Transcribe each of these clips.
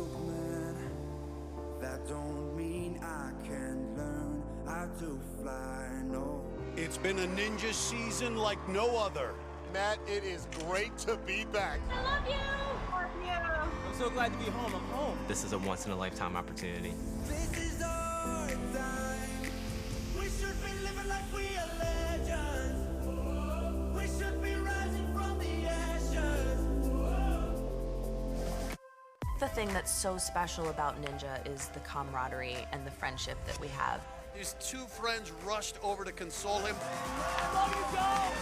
look, man, that don't mean I can learn how to fly, no. It's been a ninja season like no other. Matt, it is great to be back. I love you! Love you! I'm so glad to be home. I'm home. This is a once-in-a-lifetime opportunity. This is our time. We should be living like we are legends. We should be rising from the ashes. The thing that's so special about Ninja is the camaraderie and the friendship that we have. His two friends rushed over to console him. I love you, Joe!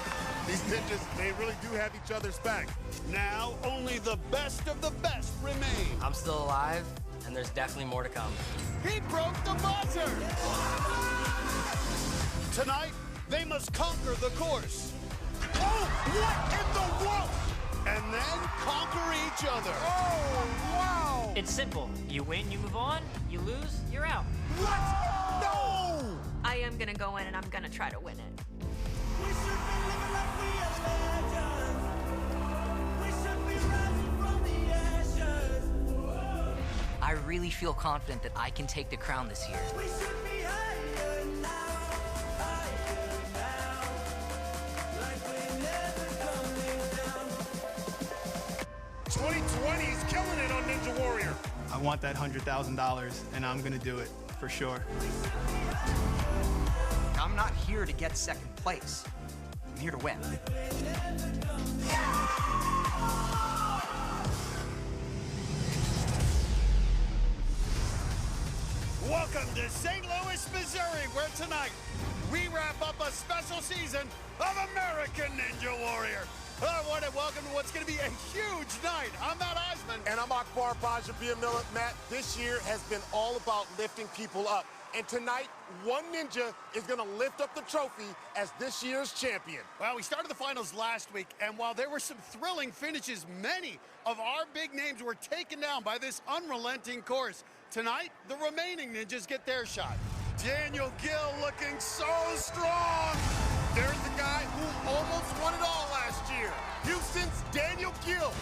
These ninjas, they really do have each other's back. Now, only the best of the best remain. I'm still alive, and there's definitely more to come. He broke the buzzer! Tonight, they must conquer the course. Oh, what in the world? And then conquer each other. Oh, wow! It's simple. You win, you move on. You lose, you're out. What? No! I am gonna go in and I'm gonna try to win it. We should be living like we are legends. We should be rising from the ashes. I really feel confident that I can take the crown this year. We should be higher now, like we're never coming down. 2020 is killing it on Ninja Warrior. I want that $100,000, and I'm gonna do it for sure. I'm not here to get second place. I'm here to win. Welcome to St. Louis, Missouri, where tonight we wrap up a special season of American Ninja Warrior. I want to welcome to what's going to be a huge night. I'm Matt Eisman. And I'm Akbar Baja-Biamila. Matt, this year has been all about lifting people up. And tonight, one ninja is going to lift up the trophy as this year's champion. Well, we started the finals last week, and while there were some thrilling finishes, many of our big names were taken down by this unrelenting course. Tonight, the remaining ninjas get their shot. Daniel Gill looking so strong. There's the guy who almost won it all last year, Houston's Daniel Gill.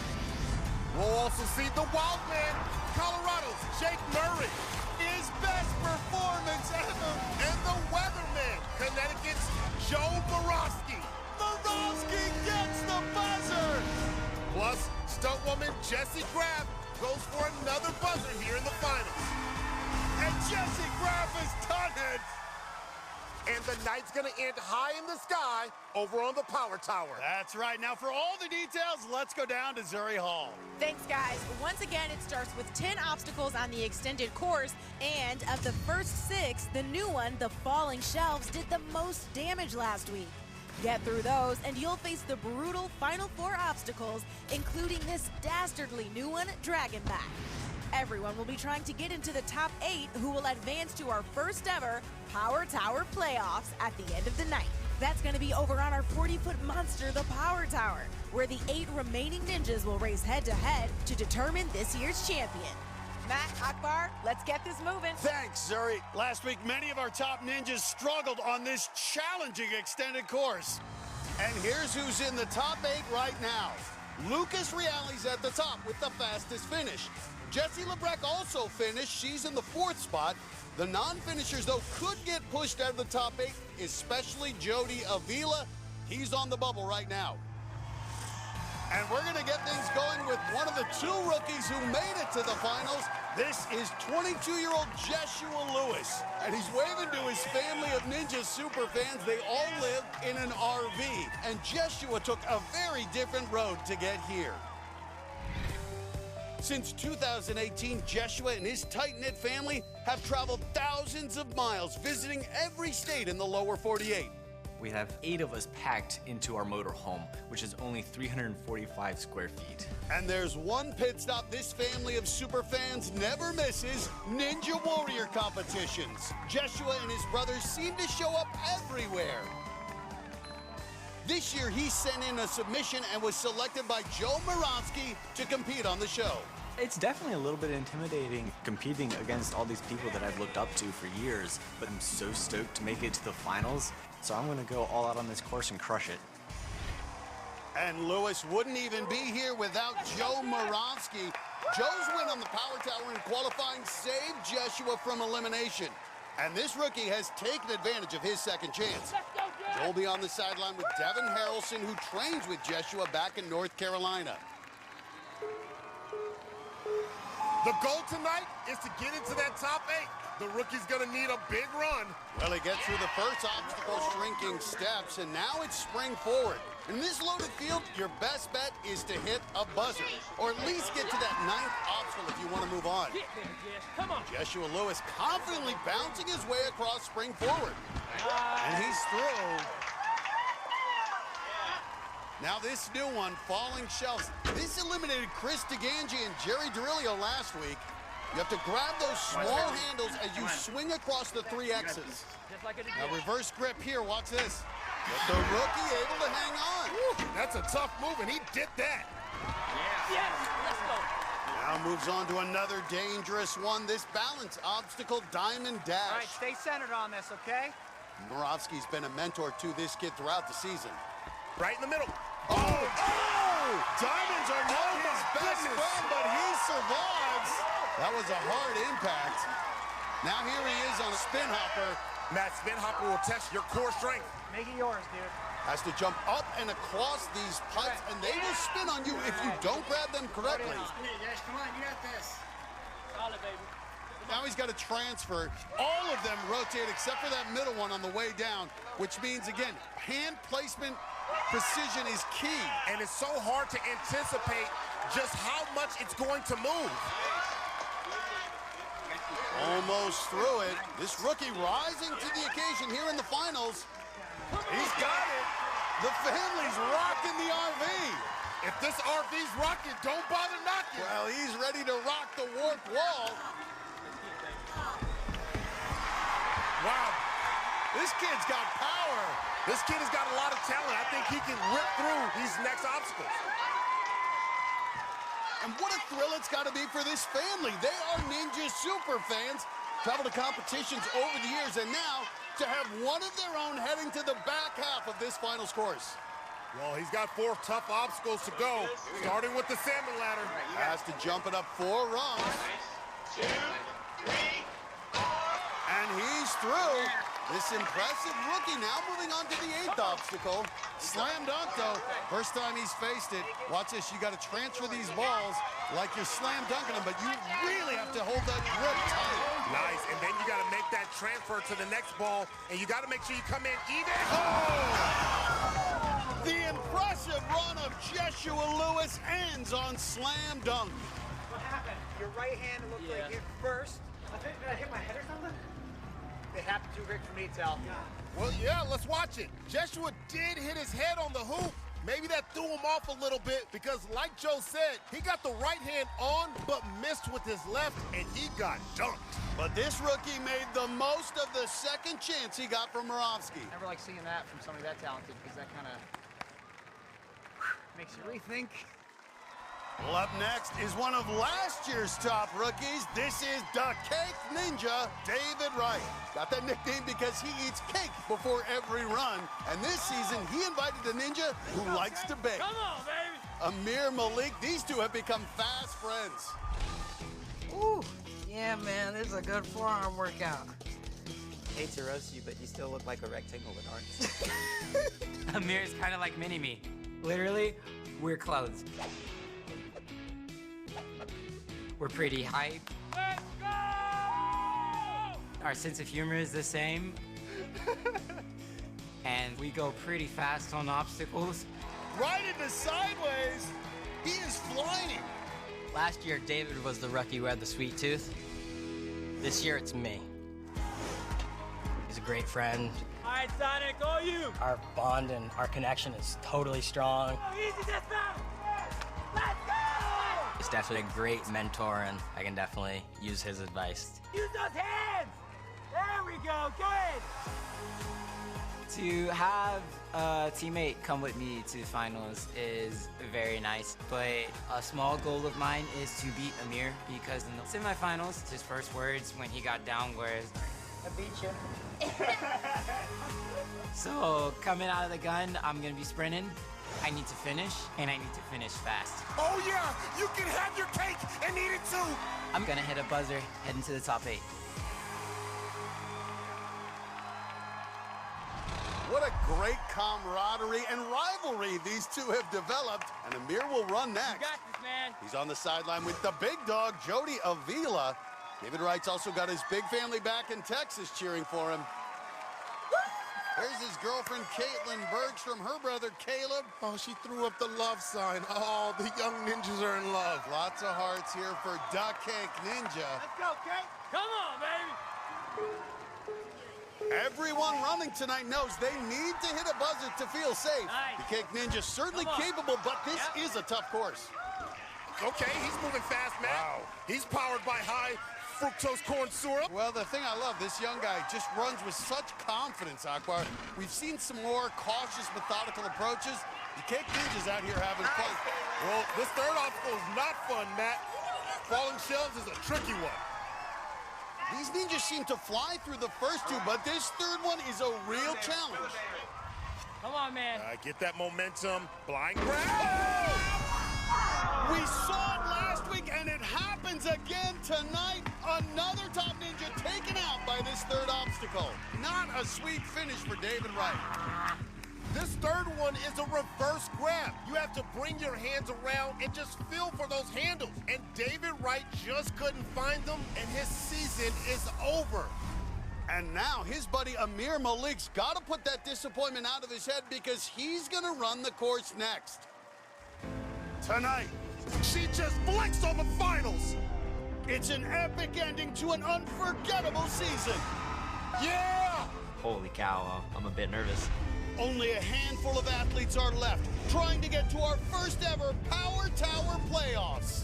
We'll also see the wild man, Colorado's Jake Murray. His best performance ever. And the weatherman, Connecticut's Joe Borowski. Borowski gets the buzzer. Plus, stuntwoman Jessie Graff goes for another buzzer here in the finals. And Jessie Graff has done it. And the night's gonna end high in the sky over on the Power Tower. That's right. Now, for all the details, let's go down to Zuri Hall. Thanks, guys. Once again, it starts with 10 obstacles on the extended course, and of the first 6, the new one, the falling shelves, did the most damage last week. Get through those, and you'll face the brutal final 4 obstacles, including this dastardly new one, Dragonback. Everyone will be trying to get into the top 8 who will advance to our first ever Power Tower playoffs at the end of the night. That's going to be over on our 40-foot monster, the Power Tower, where the 8 remaining ninjas will race head-to-head to determine this year's champion. Matt, Akbar, let's get this moving. Thanks, Zuri. Last week, many of our top ninjas struggled on this challenging extended course. And here's who's in the top 8 right now. Lucas Reali's at the top with the fastest finish. Jessie Lebrecq also finished. She's in the 4th spot. The non-finishers, though, could get pushed out of the top 8, especially Jody Avila. He's on the bubble right now. And we're going to get things going with one of the 2 rookies who made it to the finals. This is 22-year-old Jeshua Lewis, and he's waving to his family of Ninja super fans. They all live in an RV, and Jeshua took a very different road to get here. Since 2018, Jeshua and his tight-knit family have traveled thousands of miles, visiting every state in the lower 48. We have 8 of us packed into our motorhome, which is only 345 square feet. And there's one pit stop this family of super fans never misses: Ninja Warrior competitions. Jeshua and his brothers seem to show up everywhere. This year, he sent in a submission and was selected by Joe Moronsky to compete on the show. It's definitely a little bit intimidating competing against all these people that I've looked up to for years, but I'm so stoked to make it to the finals, so I'm gonna go all out on this course and crush it. And Lewis wouldn't even be here without Joe Moronsky. Joe's win on the power tower in qualifying saved Jeshua from elimination. And this rookie has taken advantage of his second chance. Joe will be on the sideline with Devin Harrelson, who trains with Jeshua back in North Carolina. The goal tonight is to get into that top 8. The rookie's gonna need a big run. Well, he gets through the first obstacle, shrinking steps, and now it's spring forward. In this loaded field, your best bet is to hit a buzzer, or at least get to that 9th obstacle if you want to move on. Get there, Jess. Come on. Jeshua Lewis confidently bouncing his way across spring forward. And he's through. Now this new one, falling shelves. This eliminated Chris DeGangi and Jerry Dorillo last week. You have to grab those small handles as you swing across the 3 X's. Just like it is. Now reverse grip here, watch this. But the rookie able to hang on. Woo, that's a tough move, and he did that. Yes, let's go. Now moves on to another dangerous one. This balance obstacle, diamond dash. All right, stay centered on this, okay? Moravsky's been a mentor to this kid throughout the season. Right in the middle. Oh! Diamonds are not his best friend, but he survives. That was a hard impact. Now here he is on a spin hopper. That spin hopper will test your core strength. Make it yours, dude. Has to jump up and across these putts, and they will spin on you if you don't grab them correctly. Come on, you got this. Solid, baby. Now he's got to transfer. All of them rotate except for that middle one on the way down, which means, again, hand placement precision is key. And it's so hard to anticipate just how much it's going to move. Almost through it. This rookie rising to the occasion here in the finals. He's got it. The family's rocking the RV. If this RV's rocking, don't bother knocking. Well, he's ready to rock the warped wall. Wow. This kid's got power. This kid has got a lot of talent. I think he can rip through these next obstacles. And what a thrill it's got to be for this family. They are Ninja super fans, traveled to competitions over the years, and now to have one of their own heading to the back half of this finals course. Well, he's got 4 tough obstacles to go, starting with the salmon ladder. Has to jump it up 4 rungs. 2, 3, 4. And he's through. This impressive rookie now moving on to the 8th obstacle. Slam dunk, though. First time he's faced it. Watch this. You got to transfer these balls like you're slam dunking them, but you really have to hold that grip tight. Nice. And then you got to make that transfer to the next ball, and you got to make sure you come in even. Oh! The impressive run of Jeshua Lewis ends on slam dunk. What happened? Your right hand looked like it first. Did I hit my head or something? It happened too quick for me to tell. Well, yeah, let's watch it. Jeshua did hit his head on the hoop. Maybe that threw him off a little bit because, like Joe said, he got the right hand on but missed with his left, and he got dunked. But this rookie made the most of the second chance he got from Moravsky. Never like seeing that from somebody that talented because that kind of makes you rethink. Well, up next is one of last year's top rookies. This is the Cake Ninja, David Wright. Got that nickname because he eats cake before every run. And this season, he invited a ninja who likes to bake. Come on, baby. Amir Malik, these two have become fast friends. Ooh, yeah, man, this is a good forearm workout. Hate to roast you, but you still look like a rectangle with arms. Amir's kind of like mini-me. Literally, we're clothes. We're pretty hype. Let's go! Our sense of humor is the same. And we go pretty fast on obstacles. Right into sideways. He is flying. Last year, David was the rookie who had the sweet tooth. This year, it's me. He's a great friend. All right, Sonic, go you. Our bond and our connection is totally strong. Oh, easy just now. Let's go! He's definitely a great mentor, and I can definitely use his advice. Use those hands. There we go. Good. To have a teammate come with me to finals is very nice, but a small goal of mine is to beat Amir because in the semifinals, his first words when he got down was, I beat you. So coming out of the gun, I'm gonna be sprinting. I need to finish, and I need to finish fast. Oh yeah, you can have your cake and eat it too. I'm gonna hit a buzzer, heading to the top 8. What a great camaraderie and rivalry these two have developed. And Amir will run next. You got this, man. He's on the sideline with the big dog, Jody Avila. David Wright's also got his big family back in Texas cheering for him. There's his girlfriend, Caitlin Bergstrom, her brother, Caleb. Oh, she threw up the love sign. Oh, the young ninjas are in love. Lots of hearts here for Duck Cake Ninja. Let's go, Kate. Come on, baby. Everyone running tonight knows they need to hit a buzzer to feel safe. Nice. The Cake Ninja's certainly capable, but this is a tough course. Okay, he's moving fast, Matt. Wow. He's powered by high fructose corn syrup. Well, the thing I love, this young guy just runs with such confidence, Akbar. We've seen some more cautious, methodical approaches. The Cake Ninja's out here having fun. Well, this third obstacle is not fun, Matt. Falling shelves is a tricky one. These ninjas seem to fly through the first two, but this third one is a real challenge. Come on, man. Get that momentum. Blind grab. We saw it last week, and it happens again tonight. Another top ninja taken out by this third obstacle. Not a sweet finish for David Wright. This third one is a reverse grab. You have to bring your hands around and just feel for those handles. And David Wright just couldn't find them, and his season is over. And now his buddy Amir Malik's got to put that disappointment out of his head because he's going to run the course next. Tonight, she just flexed on the finals. It's an epic ending to an unforgettable season. Yeah! Holy cow, I'm a bit nervous. Only a handful of athletes are left, trying to get to our first ever Power Tower playoffs.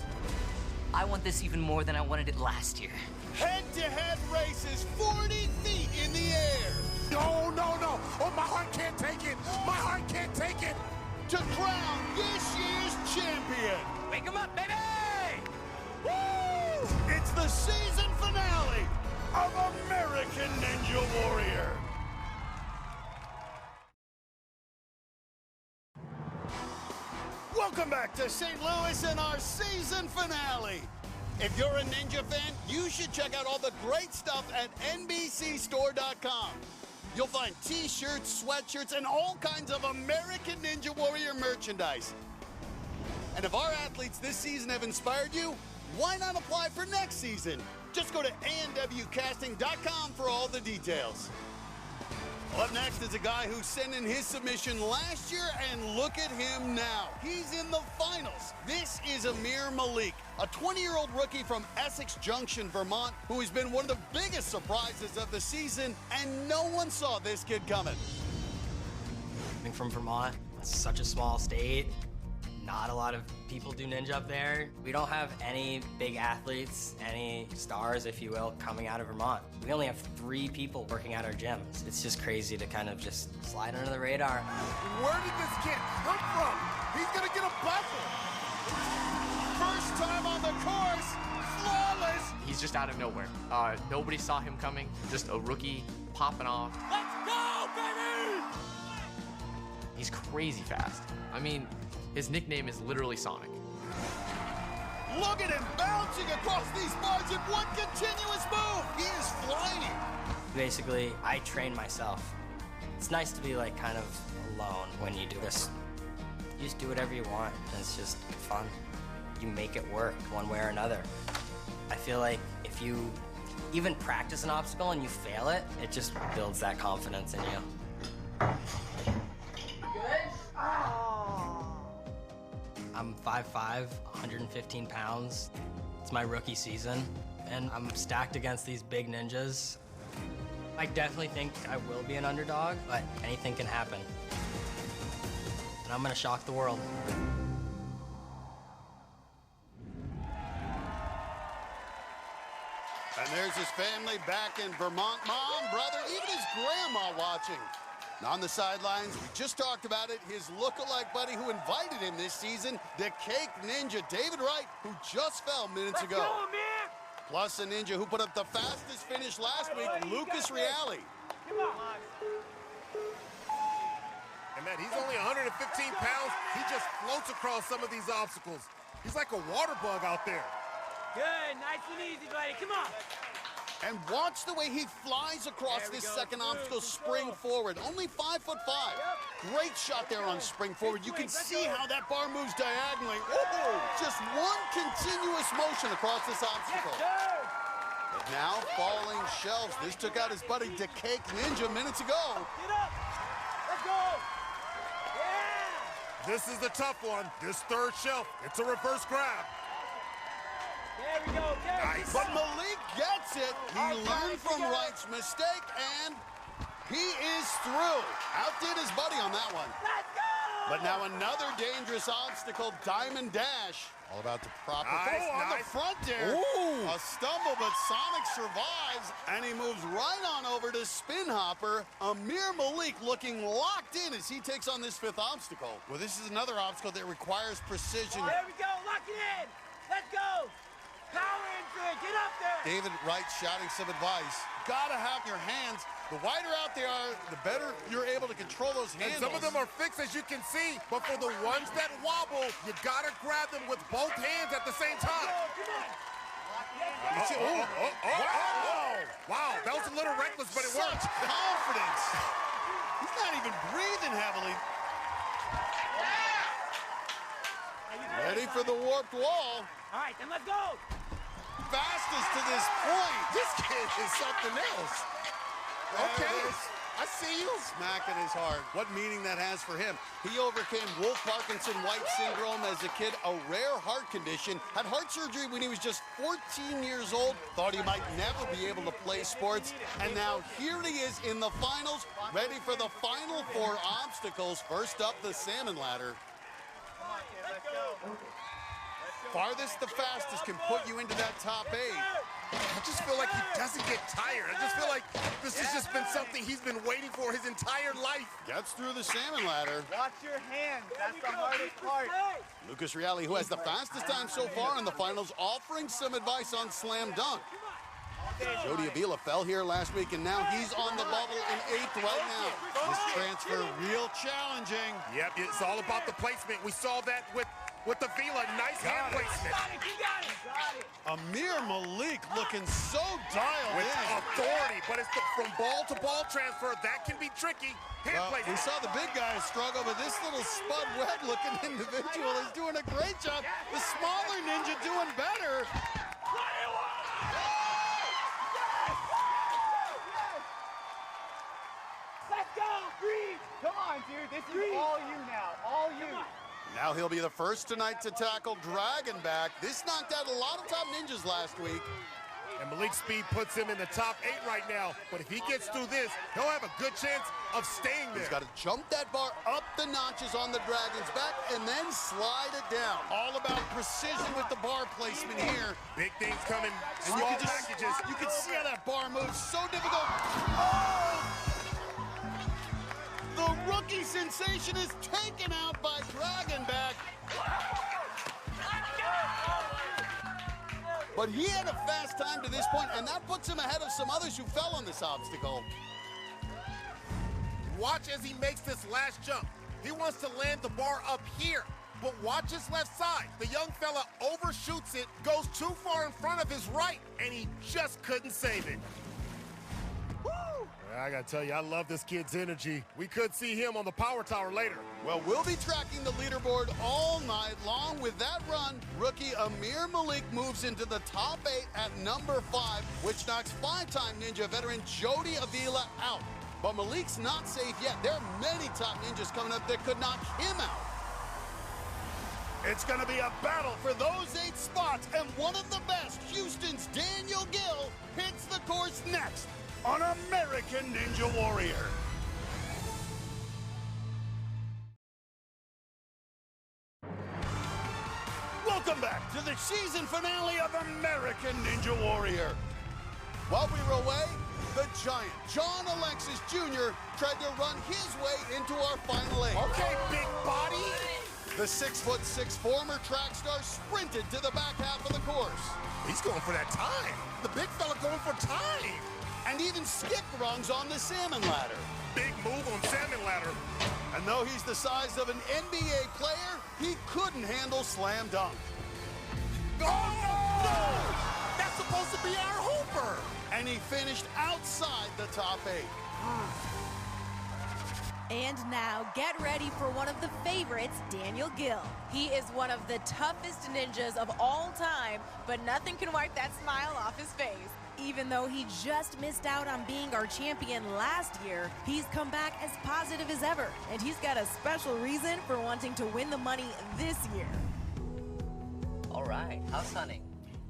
I want this even more than I wanted it last year. Head-to-head races 40 feet in the air. No, no, no. Oh, my heart can't take it. My heart can't take it. To crown this year's champion. Wake him up, baby! Woo! It's the season finale of American Ninja Warrior. Welcome back to St. Louis and our season finale. If you're a Ninja fan, you should check out all the great stuff at NBCStore.com. You'll find t-shirts, sweatshirts, and all kinds of American Ninja Warrior merchandise. And if our athletes this season have inspired you, why not apply for next season? Just go to anwcasting.com for all the details. Up next is a guy who sent in his submission last year, and look at him now. He's in the finals. This is Amir Malik, a 20-year-old rookie from Essex Junction, Vermont, who has been one of the biggest surprises of the season, and no one saw this kid coming. Coming from Vermont, it's such a small state. Not a lot of people do ninja up there. We don't have any big athletes, any stars, if you will, coming out of Vermont. We only have 3 people working at our gyms. It's just crazy to kind of just slide under the radar. Where did this kid come from? He's gonna get a buzzer. First time on the course, flawless. He's just out of nowhere. Nobody saw him coming. Just a rookie popping off. Let's go, baby! He's crazy fast. I mean, his nickname is literally Sonic. Look at him bouncing across these bars in one continuous move. He is flying. Basically, I train myself. It's nice to be like kind of alone when you do this. You just do whatever you want, and it's just fun. You make it work one way or another. I feel like if you even practice an obstacle and you fail it, it just builds that confidence in you. I'm 5'5", 115 pounds. It's my rookie season, and I'm stacked against these big ninjas. I definitely think I will be an underdog, but anything can happen. And I'm gonna shock the world. And there's his family back in Vermont. Mom, brother, even his grandma watching. And on the sidelines, we just talked about it, his look-alike buddy who invited him this season, the Cake Ninja, David Wright, who just fell minutes ago. Let's go, man! Plus a ninja who put up the fastest finish last week, Lucas Reale. Come on. And man, he's only 115 pounds. He just floats across some of these obstacles. He's like a water bug out there. Good, nice and easy, buddy. Come on. And watch the way he flies across this second obstacle, spring forward. Only 5'5". Great shot there on spring forward. You can see how that bar moves diagonally. Oh, just one continuous motion across this obstacle. Now falling shelves. This took out his buddy Decake Ninja minutes ago. Get up. Let's go. This is the tough one. This third shelf, it's a reverse grab. There we go. Nice. But Malik gets it. He learned from Wright's mistake, and he is through. Outdid his buddy on that one. Let's go. But now another dangerous obstacle, Diamond Dash. All about the proper on the front there. Ooh. A stumble, but Sonic survives, and he moves right on over to Spin Hopper. Amir Malik looking locked in as he takes on this fifth obstacle. Well, this is another obstacle that requires precision. There we go. Lock it in. Let's go. Power into it. Get up there. David Wright shouting some advice. Gotta have your hands. The wider out they are, the better you're able to control those handles. And some of them are fixed, as you can see, but for the ones that wobble, you gotta grab them with both hands at the same time. Wow, that was a little reckless, but it worked. Such confidence. He's not even breathing heavily. Ready for the warped wall. All right, then let's go. Fastest to this point. This kid is something else. Okay, I see you. Smacking his heart. What meaning that has for him. He overcame Wolff Parkinson-White syndrome as a kid, a rare heart condition, had heart surgery when he was just 14 years old, thought he might never be able to play sports, and now here he is in the finals, ready for the final four obstacles. First up, the salmon ladder. Farthest the fastest can put you into that top 8. I just feel like he doesn't get tired. I just feel like this has just been something he's been waiting for his entire life. Gets through the salmon ladder. Watch your hands. That's the hardest part. Lucas Reale, who has the fastest time so far in the finals, offering some advice on slam dunk. Jody Avila fell here last week, and now he's on the bubble in 8th right now. This transfer real challenging. Yep, it's all about the placement. We saw that with Avila. Nice hand placement. Amir Malik looking so dialed with in. authority, but it's from ball to ball transfer. That can be tricky. Hand placement. We saw the big guys struggle, but this little Spud Webb looking individual is doing a great job. The smaller ninja doing better. Let's go, breathe. Come on, dude. This is all you now. All you. Now he'll be the first tonight to tackle Dragonback. This knocked out a lot of top ninjas last week. And Malik's speed puts him in the top 8 right now. But if he gets through this, he'll have a good chance of staying there. He's got to jump that bar up the notches on the Dragon's back and then slide it down. All about precision with the bar placement here. Big things coming, and small packages. You can see how that bar moves. So difficult. Oh! The rookie sensation is taken out by Dragonback. But he had a fast time to this point, and that puts him ahead of some others who fell on this obstacle. Watch as he makes this last jump. He wants to land the bar up here, but watch his left side. The young fella overshoots it, goes too far in front of his right, and he just couldn't save it. I gotta tell you, I love this kid's energy. We could see him on the power tower later. Well, we'll be tracking the leaderboard all night long. With that run, rookie Amir Malik moves into the top 8 at number 5, which knocks 5-time ninja veteran Jody Avila out. But Malik's not safe yet. There are many top ninjas coming up that could knock him out. It's going to be a battle for those 8 spots, and one of the best, Houston's Daniel Gill, hits the course next on American Ninja Warrior. Welcome back to the season finale of American Ninja Warrior. While we were away, the giant John Alexis Jr. tried to run his way into our final 8. Okay, big body. The 6'6" former track star sprinted to the back half of the course. He's going for that time. The big fella going for time. And even skipped rungs on the salmon ladder. Big move on salmon ladder. And though he's the size of an NBA player, he couldn't handle slam dunk. Oh, no! That's supposed to be our hooper. And he finished outside the top 8. And now, get ready for one of the favorites, Daniel Gill. He is one of the toughest ninjas of all time, but nothing can wipe that smile off his face. Even though he just missed out on being our champion last year, he's come back as positive as ever, and he's got a special reason for wanting to win the money this year. All right, house hunting.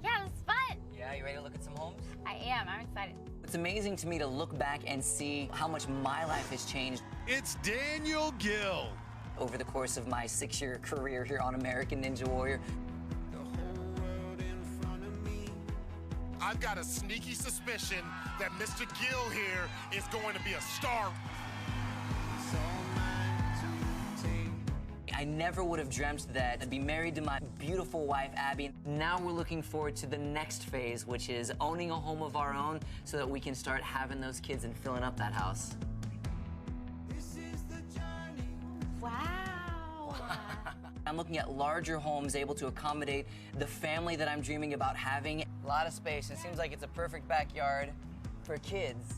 Yeah, it was fun. Yeah, you ready to look at some homes? I am. I'm excited. It's amazing to me to look back and see how much my life has changed. It's Daniel Gill. Over the course of my 6-year career here on American Ninja Warrior. I've got a sneaky suspicion that Mr. Gill here is going to be a star. I never would have dreamt that I'd be married to my beautiful wife, Abby. Now we're looking forward to the next phase, which is owning a home of our own so that we can start having those kids and filling up that house. Wow. I'm looking at larger homes able to accommodate the family that I'm dreaming about having. A lot of space. It seems like it's a perfect backyard for kids.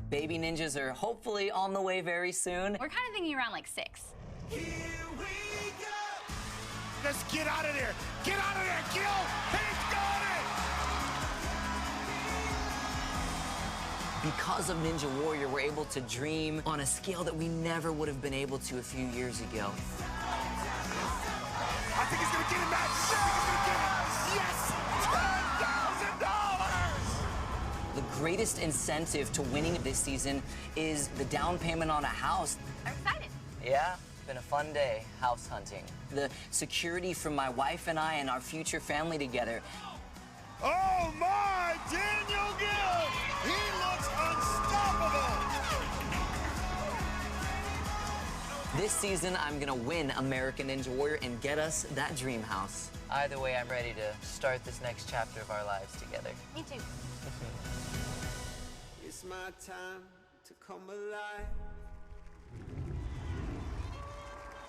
Baby ninjas are hopefully on the way very soon. We're kind of thinking around like 6. Let's get out of there. Get out of there, Gil. He's got it. Because of Ninja Warrior, we're able to dream on a scale that we never would have been able to a few years ago. I think he's going to get it, Matt. I think he's going to get it. Yes! $10,000! The greatest incentive to winning this season is the down payment on a house. I'm excited. Yeah, it's been a fun day, house hunting. The security from my wife and I and our future family together. Oh my, Daniel Gill! He looks unstoppable! This season, I'm gonna win American Ninja Warrior and get us that dream house. Either way, I'm ready to start this next chapter of our lives together. Me too. It's my time to come alive.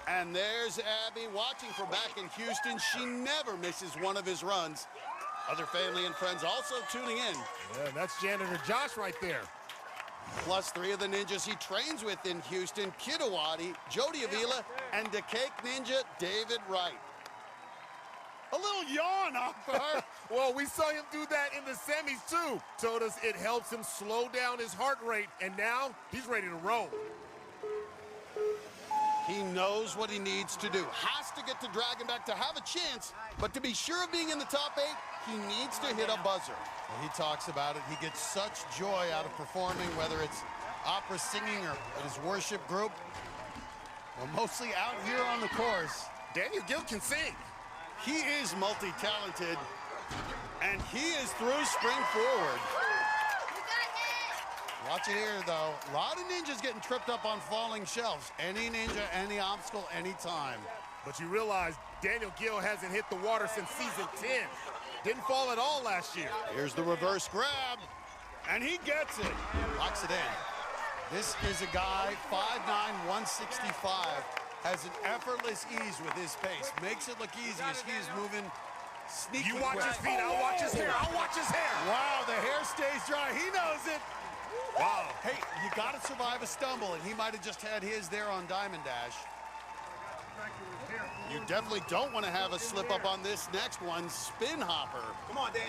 And there's Abby watching from back in Houston. She never misses one of his runs. Other family and friends also tuning in. Yeah, that's janitor Josh right there. Plus 3 of the ninjas he trains with in Houston, Kidawati, Jody Avila, and the Cake Ninja, David Wright. A little yawn, Akbar. Well, we saw him do that in the semis, too. Told us it helps him slow down his heart rate, and now he's ready to roll. He knows what he needs to do. Has to get the Dragonback to have a chance, but to be sure of being in the top 8, he needs to hit a buzzer. He talks about it. He gets such joy out of performing, whether it's opera singing or at his worship group. Well, mostly out here on the course. Daniel Gill can sing. He is multi-talented, and he is through spring forward. Watch it here, though. A lot of ninjas getting tripped up on falling shelves. Any ninja, any obstacle, any time. But you realize Daniel Gill hasn't hit the water since season 10. Didn't fall at all last year. Here's the reverse grab, and he gets it. Locks it in. This is a guy, 5'9", 165, has an effortless ease with his pace. Makes it look easy as he is moving sneaky. You watch his feet, I'll watch his hair, I'll watch his hair. Wow, the hair stays dry. He knows it. Wow. Hey, you got to survive a stumble, and he might have just had his there on Diamond Dash. You definitely don't want to have a slip up on this next one, spin hopper. Come on, Dan.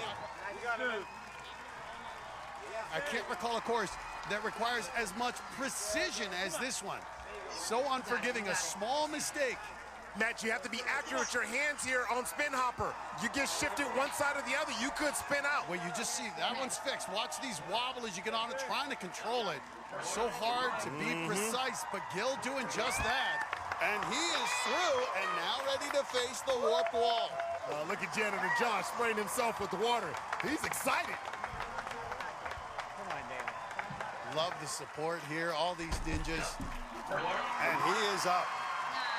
I can't recall a course that requires as much precision as this one. So unforgiving, a small mistake. Matt, you have to be accurate with your hands here on spin hopper. You get shifted one side or the other, you could spin out. Well, you just see, that one's fixed. Watch these wobble as you get on it, trying to control it. So hard to be precise, but Gill doing just that. And he is through and now ready to face the warp wall. Look at janitor Josh spraying himself with the water. He's excited. Come on, Dan. Love the support here, all these ninjas. And he is up.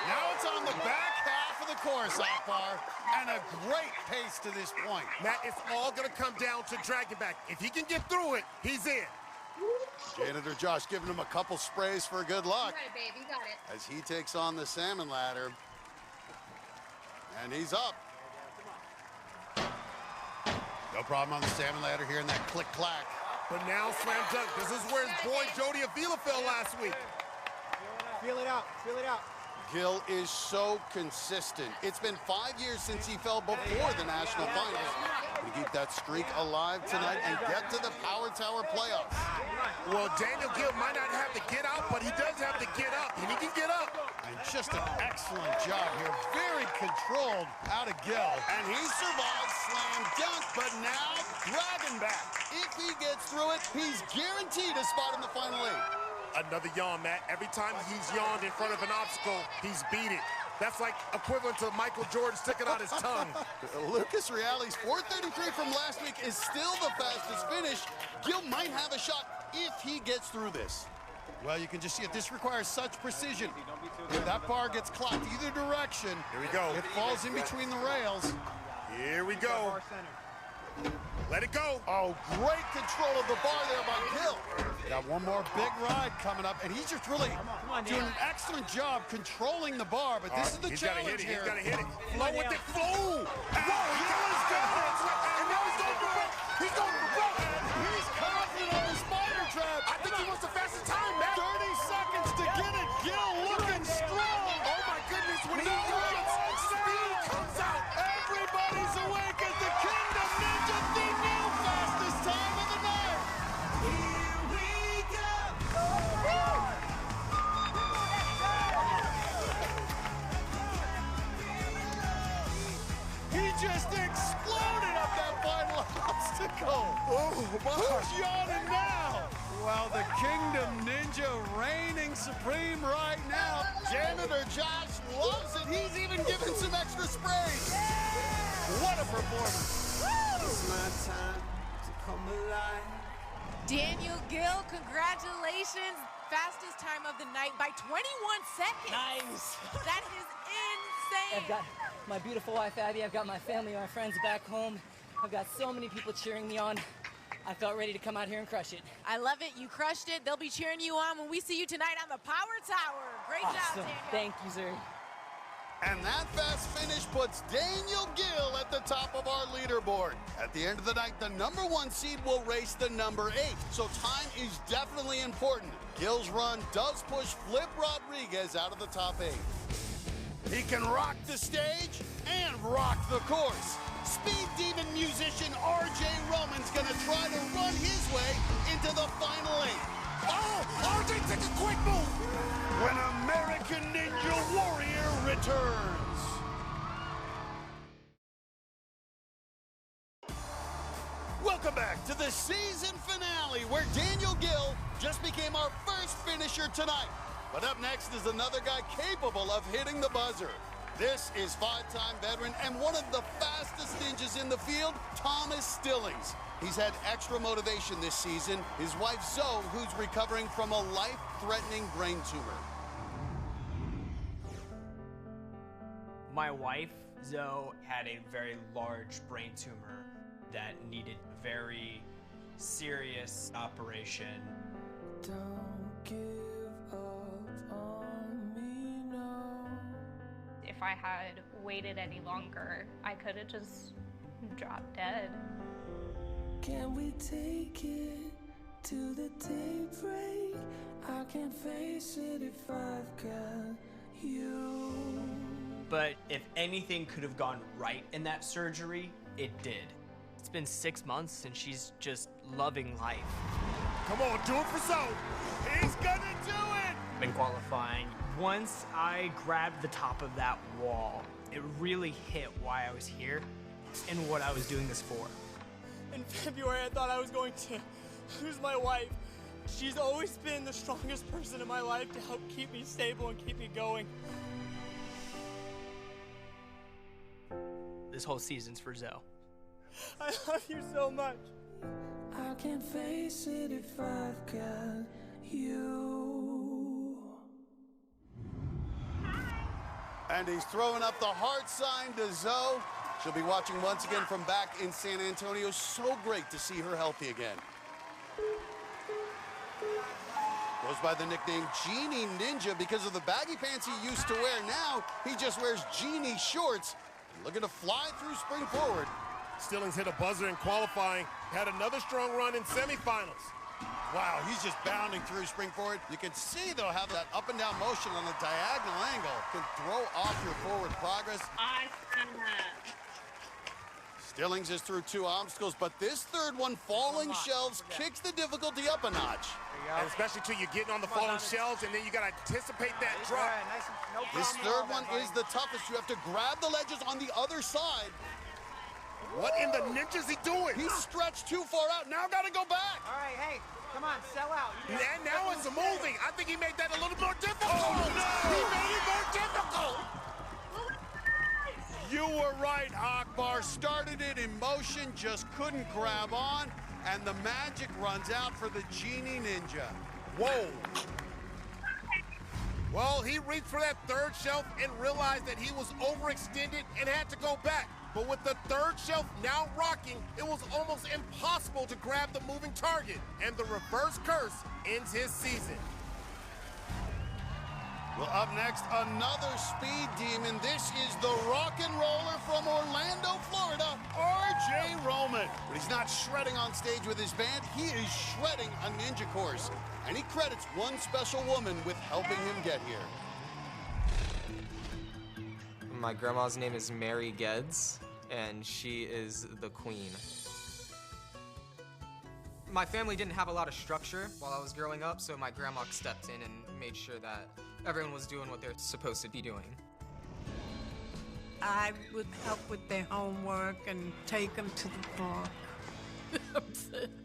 Now it's on the back half half of the course, Akbar, and a great pace to this point. Matt, it's all going to come down to dragging back. If he can get through it, he's in. Janitor Josh giving him a couple sprays for good luck. You got it, babe. You got it. As he takes on the salmon ladder. And he's up. No problem on the salmon ladder here in that click-clack. But now slam dunk. This is where his boy Jody Avila fell last week. Feel it out. Feel it out. Gil is so consistent. It's been 5 years since he fell before the national finals. We keep that streak alive tonight and get to the Power Tower playoffs. Well, Daniel Gil might not have to get out, but he does have to get up, and he can get up. And just an excellent job here. Very controlled out of Gil. And he survives slam dunk, but now dragging back. If he gets through it, he's guaranteed a spot in the Final Eight. Another yawn, Matt. Every time he's yawned in front of an obstacle, he's beat it. That's like equivalent to Michael Jordan sticking out his tongue. Lucas Reale's 433 from last week is still the fastest finish. Gil might have a shot if he gets through this. Well, you can just see it. This requires such precision. If that bar gets clocked either direction, here we go. It falls in between the rails. Here we go. Let it go. Oh, great control of the bar there by Gil. Got one more big ride coming up, and he's just really doing an excellent job controlling the bar, but this is the challenge here. He's got to hit it. Flow with it. Flow. Whoa, Gil is good. And now he's going for broke. He's going for broke. He's confident on the spider trap. I think he wants the fastest time, man. 30 seconds to get it. Gil looking strong. Oh, my goodness. When he runs, speed comes out. Everybody's awake as the Kingdom Ninja, the new fastest time of the night. Here we go. He just exploded up that final obstacle. Oh, my. Who's yawning now? Well, the Kingdom Ninja reigning supreme right now. Janitor Josh loves it. He's even giving some extra sprays. What a performance. It's my time to come alive. Daniel Gil, congratulations. Fastest time of the night by 21 seconds. Nice. That is insane. I've got my beautiful wife, Abby. I've got my family, my friends back home. I've got so many people cheering me on. I felt ready to come out here and crush it. I love it. You crushed it. They'll be cheering you on when we see you tonight on the Power Tower. Great job, Daniel. Thank you, sir. And that fast finish puts Daniel Gil at the top of our leaderboard. At the end of the night, the #1 seed will race the #8, so time is definitely important. Gil's run does push Flip Rodriguez out of the top 8. He can rock the stage and rock the course. Speed demon musician RJ Roman's gonna try to run his way into the Final 8. Oh, RJ took a quick move. When American Ninja Warrior returns. Welcome back to the season finale, where Daniel Gil just became our first finisher tonight. But up next is another guy capable of hitting the buzzer. This is 5-time veteran and one of the fastest ninjas in the field, Thomas Stillings. He's had extra motivation this season. His wife, Zoe, who's recovering from a life-threatening brain tumor. My wife, Zoe, had a very large brain tumor that needed a very serious operation. Don't give up on me now. If I had waited any longer, I could have just dropped dead. Can we take it to the daybreak? I can't face it if I've got you. But if anything could have gone right in that surgery, it did. It's been 6 months and she's just loving life. Come on, do it for Zoe. He's gonna do it. Been qualifying. Once I grabbed the top of that wall, it really hit why I was here and what I was doing this for. In February, I thought I was going to lose my wife. She's always been the strongest person in my life to help keep me stable and keep me going. This whole season's for Zoe. I love you so much. I can't face it if I've got you. And he's throwing up the heart sign to Zoe. She'll be watching once again from back in San Antonio. So great to see her healthy again. Goes by the nickname Genie Ninja because of the baggy pants he used to wear. Now he just wears Genie shorts. Looking to fly through spring forward. Stillings hit a buzzer in qualifying. Had another strong run in semifinals. Wow, he's just bounding through spring forward. You can see, though, how that up and down motion on a diagonal angle can throw off your forward progress. Stillings is through 2 obstacles, but this third one, falling shelves, kicks the difficulty up a notch. And especially till you're getting on the falling shelves, and then you got to anticipate that drop. This third one is the toughest. You have to grab the ledges on the other side. What in the ninja is he doing? He's stretched too far out. Now got to go back. All right, hey, come on, sell out. And now it's moving. I think he made that a little more difficult. Oh, no! He made it more difficult. You were right, Akbar. Started it in motion, just couldn't grab on, and the magic runs out for the Genie Ninja. Whoa. Well, he reached for that third shelf and realized that he was overextended and had to go back. But with the third shelf now rocking, it was almost impossible to grab the moving target. And the reverse curse ends his season. Well, up next, another speed demon. This is the rock and roller from Orlando, Florida, R.J. Roman. But he's not shredding on stage with his band. He is shredding a ninja course. And he credits one special woman with helping him get here. My grandma's name is Mary Geddes, and she is the queen. My family didn't have a lot of structure while I was growing up, so my grandma stepped in and made sure that everyone was doing what they're supposed to be doing. I would help with their homework and take them to the park.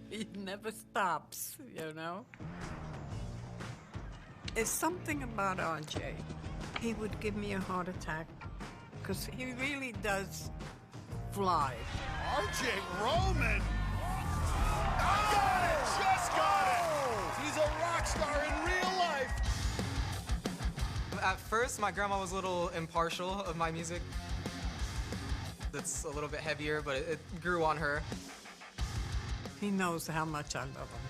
He never stops, you know? It's something about RJ. He would give me a heart attack because he really does fly. R.J. Roman! Got it! Just got it! He's a rock star in real life! At first, my grandma was a little impartial of my music. It's a little bit heavier, but it grew on her. He knows how much I love him.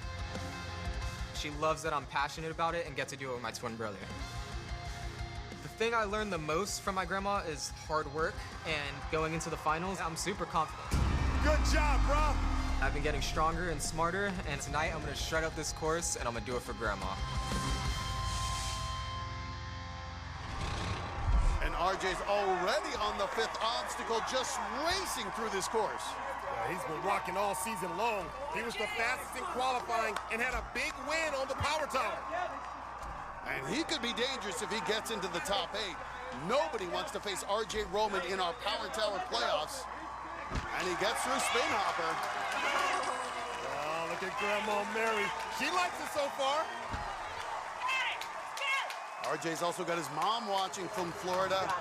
She loves that I'm passionate about it and get to do it with my twin brother. The thing I learned the most from my grandma is hard work, and going into the finals, I'm super confident. Good job, bro. I've been getting stronger and smarter, and tonight I'm gonna shred up this course, and I'm gonna do it for grandma. And RJ's already on the 5th obstacle, just racing through this course. He's been rocking all season long. He was the fastest in qualifying and had a big win on the power tower. And he could be dangerous if he gets into the top 8. Nobody wants to face R.J. Roman in our power tower playoffs. And he gets through spin hopper. Oh, look at Grandma Mary. She likes it so far. RJ's also got his mom watching from Florida.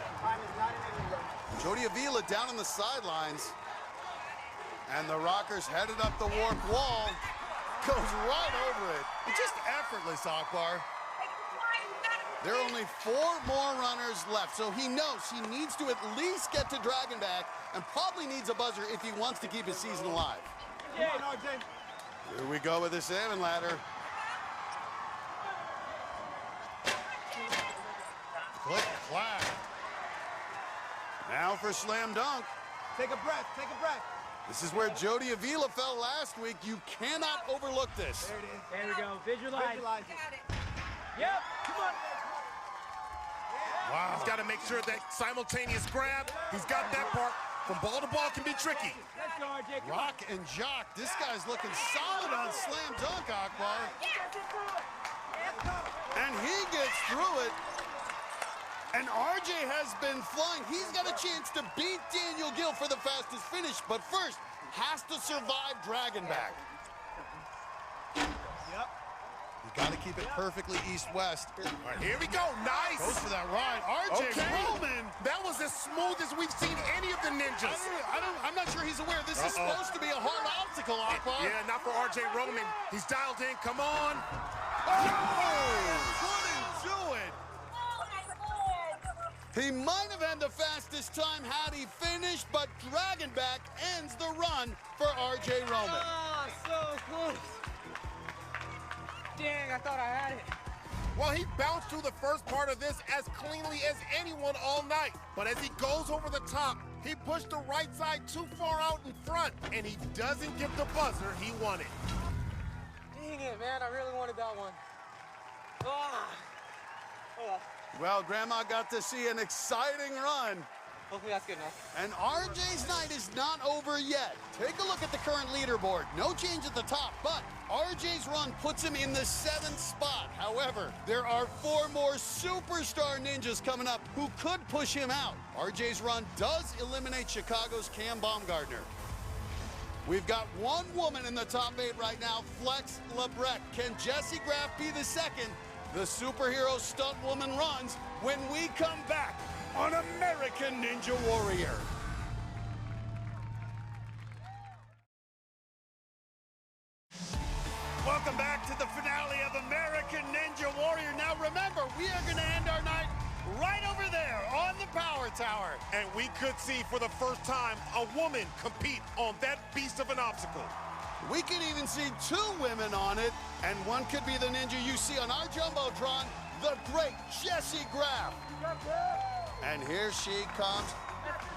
Jody Avila down on the sidelines. And the Rockers headed up the warp wall. Goes right over it. It's just effortless, Akbar. There are only 4 more runners left, so he knows he needs to at least get to Dragon back and probably needs a buzzer if he wants to keep his season alive. Come on, RJ. Here we go with the salmon ladder. Click, clack. Now for slam dunk. Take a breath, take a breath. This is where Jody Avila fell last week. You cannot overlook this. There it is. There we go. Visualize. Visualize it. Yep. Come on. Wow. He's got to make sure that simultaneous grab, he's got that part. From ball to ball can be tricky. Let's go, RJ. Rock and Jock. This guy's looking solid on slam dunk, Akbar. And he gets through it. And RJ has been flying. He's got a chance to beat Daniel Gill for the fastest finish, but first has to survive Dragonback. Yep. You got to keep it perfectly east-west. All right, here we go. Nice. Goes for that ride. RJ Roman. That was as smooth as we've seen any of the ninjas. I'm not sure he's aware. This is supposed to be a hard obstacle, Akbar. Yeah, not for RJ Roman. He's dialed in. Come on. Oh! Couldn't do it. He might have had the fastest time had he finished, but Dragonback ends the run for R.J. Roman. Ah, so close. Dang, I thought I had it. Well, he bounced through the first part of this as cleanly as anyone all night. But as he goes over the top, he pushed the right side too far out in front, and he doesn't get the buzzer he wanted. Dang it, man, I really wanted that one. Ah. Oh. Well, Grandma got to see an exciting run. Hopefully that's good enough. And RJ's night is not over yet. Take a look at the current leaderboard. No change at the top, but RJ's run puts him in the 7th spot. However, there are 4 more superstar ninjas coming up who could push him out. RJ's run does eliminate Chicago's Cam Baumgartner. We've got one woman in the top 8 right now, Flex Lebrecht. Can Jessie Graff be the second? The superhero stunt woman runs when we come back on American Ninja Warrior. Welcome back to the finale of American Ninja Warrior. Now remember, we are going to end our night right over there on the Power Tower. And we could see for the first time a woman compete on that beast of an obstacle. We can even see 2 women on it, and one could be the ninja you see on our Jumbotron, the great Jessie Graff. And here she comes.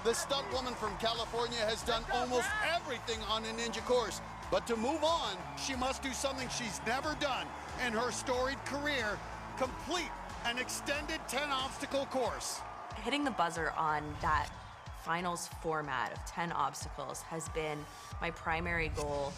The stunt woman from California has done almost everything on a ninja course. But to move on, she must do something she's never done in her storied career, complete an extended 10-obstacle course. Hitting the buzzer on that finals format of 10 obstacles has been my primary goal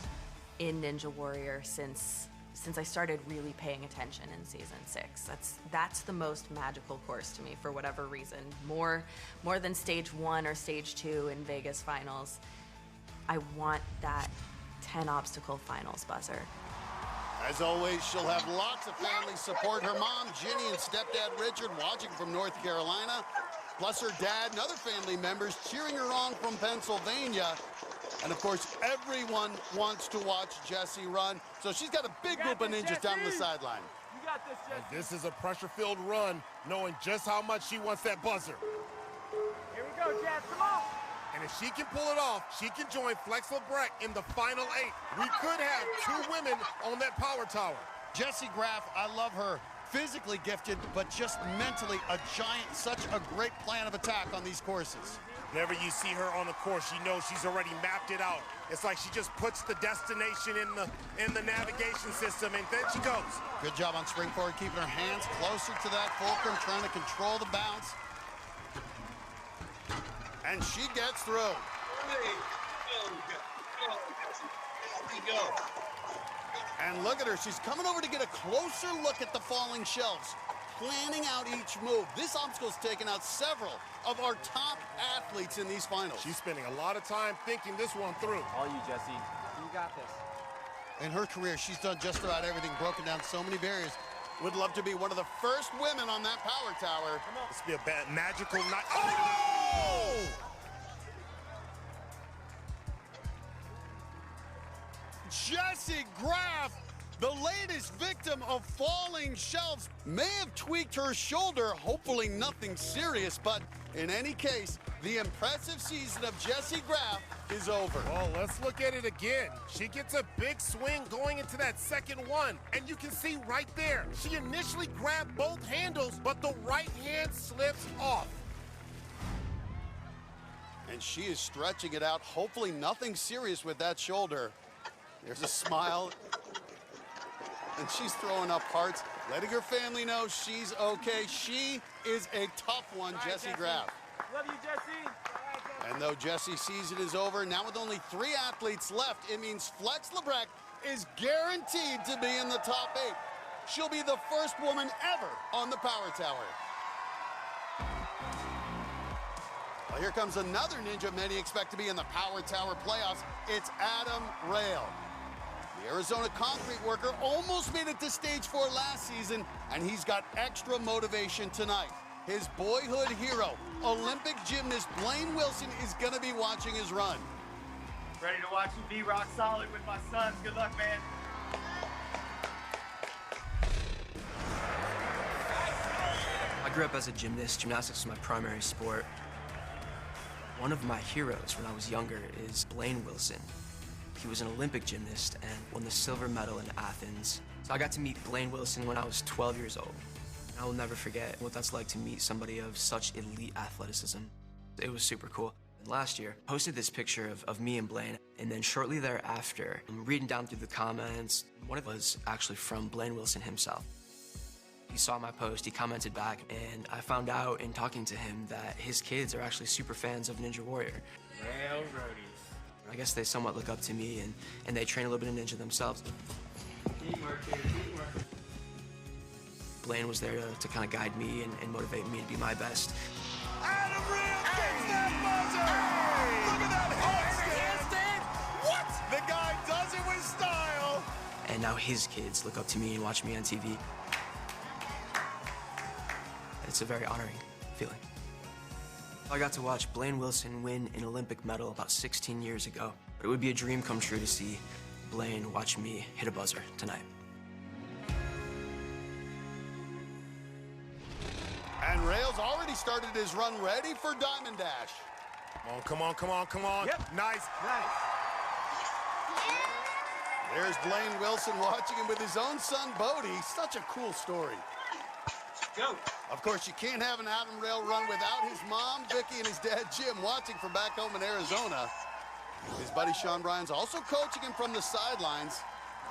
in Ninja Warrior since I started really paying attention in season 6. That's the most magical course to me for whatever reason. More than stage 1 or stage 2 in Vegas finals. I want that 10 obstacle finals buzzer. As always, she'll have lots of family support. Her mom, Ginny, and stepdad, Richard, watching from North Carolina. Plus her dad and other family members cheering her on from Pennsylvania. And of course, everyone wants to watch Jessie run. So she's got a big group of ninjas down the sideline. You got this, Jessie. And this is a pressure-filled run, knowing just how much she wants that buzzer. Here we go, Jess, come on. And if she can pull it off, she can join Flex Lebrecht in the final 8. We could have 2 women on that power tower. Jessie Graff, I love her. Physically gifted, but just mentally a giant. Such a great plan of attack on these courses. Whenever you see her on the course, you know she's already mapped it out. It's like she just puts the destination in the navigation system, and then she goes. Good job on spring forward, keeping her hands closer to that fulcrum, trying to control the bounce. And she gets through. And look at her, she's coming over to get a closer look at the falling shelves, planning out each move. This obstacle's taken out several of our top athletes in these finals. She's spending a lot of time thinking this one through. All you, Jessie. You got this. In her career, she's done just about everything, broken down so many barriers. Would love to be one of the first women on that power tower. This will be a magical night. Oh! Jessie Graff, the latest victim of falling shelves, may have tweaked her shoulder, hopefully nothing serious, but in any case, the impressive season of Jessie Graff is over. Well, let's look at it again. She gets a big swing going into that second one, and you can see right there, she initially grabbed both handles, but the right hand slips off. And she is stretching it out, hopefully nothing serious with that shoulder. There's a smile. And she's throwing up hearts, letting her family know she's okay. She is a tough one, Jessie Graff. Love you, Jessie. And though Jessie's season is over, now with only 3 athletes left, it means Flex Lebrecht is guaranteed to be in the top 8. She'll be the first woman ever on the Power Tower. Well, here comes another ninja many expect to be in the Power Tower playoffs. It's Adam Rail. The Arizona concrete worker almost made it to stage 4 last season, and he's got extra motivation tonight. His boyhood hero, Olympic gymnast Blaine Wilson, is gonna be watching his run. Ready to watch him be rock solid with my sons. Good luck, man. I grew up as a gymnast. Gymnastics was my primary sport. One of my heroes when I was younger is Blaine Wilson. He was an Olympic gymnast and won the silver medal in Athens. So I got to meet Blaine Wilson when I was 12 years old. I will never forget what that's like to meet somebody of such elite athleticism. It was super cool. And last year, I posted this picture of me and Blaine, and then shortly thereafter, I'm reading down through the comments. One of it was actually from Blaine Wilson himself. He saw my post, he commented back, and I found out in talking to him that his kids are actually super fans of Ninja Warrior. Rail roadies. I guess they somewhat look up to me, and they train a little bit of Ninja themselves. Teamwork here, teamwork. Blaine was there to kind of guide me and motivate me to be my best. Adam Real gets that buzzer! Look at that handstand! What? The guy does it with style! And now his kids look up to me and watch me on TV. It's a very honoring feeling. I got to watch Blaine Wilson win an Olympic medal about 16 years ago. But it would be a dream come true to see Blaine watch me hit a buzzer tonight. And Rail's already started his run ready for Diamond Dash. Come on, come on, come on. Yep. Nice. There's Blaine Wilson watching him with his own son, Bodie. Such a cool story. Go. Of course, you can't have an Adam Rail run without his mom, Vicky, and his dad, Jim, watching from back home in Arizona. His buddy Sean Bryan's also coaching him from the sidelines.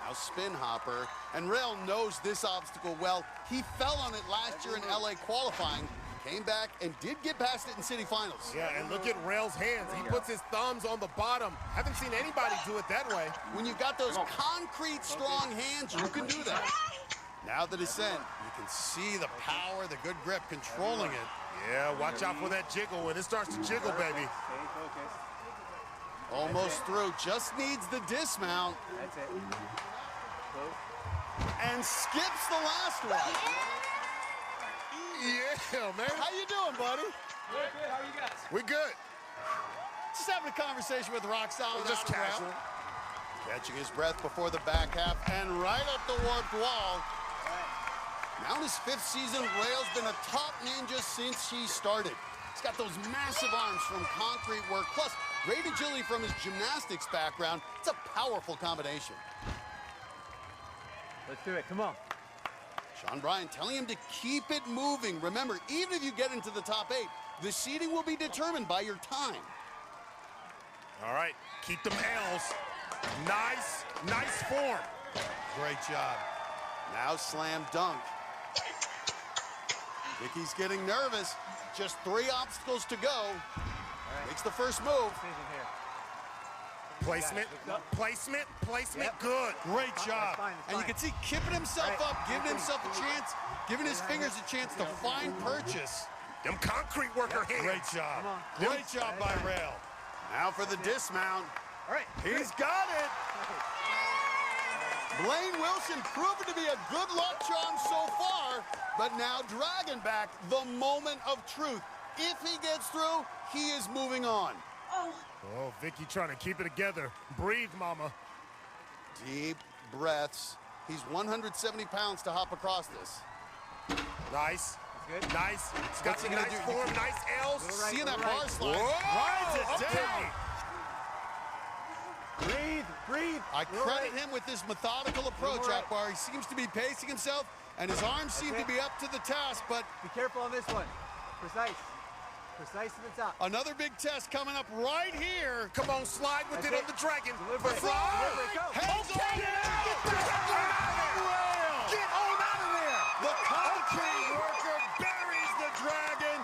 Now spin hopper. And Rail knows this obstacle well. He fell on it last year in LA qualifying, came back and did get past it in city finals. Yeah, and look at Rail's hands. He puts his thumbs on the bottom. Haven't seen anybody do it that way. When you've got those concrete strong hands, you can do that. Now the descent, you can see the power, the good grip, controlling it. Yeah, watch out for that jiggle. When it starts to jiggle, baby. Almost through, just needs the dismount. That's it. And skips the last one. Yeah, man. How you doing, buddy? Good, good. How are you guys? We good. Just having a conversation with Rock Solid. Just Adam Rail. casual. Catching his breath before the back half and right at the warped wall. Now in his 5th season, Rail's been a top ninja since he started. He's got those massive arms from concrete work, plus great agility from his gymnastics background. It's a powerful combination. Let's do it. Come on. Sean Bryan telling him to keep it moving. Remember, even if you get into the top 8, the seeding will be determined by your time. All right, keep them L's. Nice, nice form. Great job. Now slam dunk. Vicky's getting nervous. Just 3 obstacles to go. Makes the first move. Placement, placement, placement, Yep. good. Great job. fine, And you can see kipping himself up, giving himself a chance, giving his fingers a chance to find purchase. Them concrete worker hands. Great job. Great job by Rail. Now for the dismount. All right. He's got it. Blaine Wilson proven to be a good luck charm so far, but now dragging back the moment of truth. If he gets through, he is moving on. Oh, Vicky trying to keep it together. Breathe, mama. Deep breaths. He's 170 pounds to hop across this. Nice. Good. Nice. It's got What's he some gonna nice do? form, nice L's. Seeing that bar slide. Whoa, Rides it okay. down. Breathe, breathe. I credit him with this methodical approach, Akbar. He seems to be pacing himself, and his arms seem to be up to the task, but Be careful on this one. Precise. Precise to the top. another big test coming up right here. Come on, slide with That's it it. on the dragon. Deliberate. Slide. Deliberate, go. Hands Okay. on down. Get the heck out of there. Get on out of there. The concrete worker buries the dragon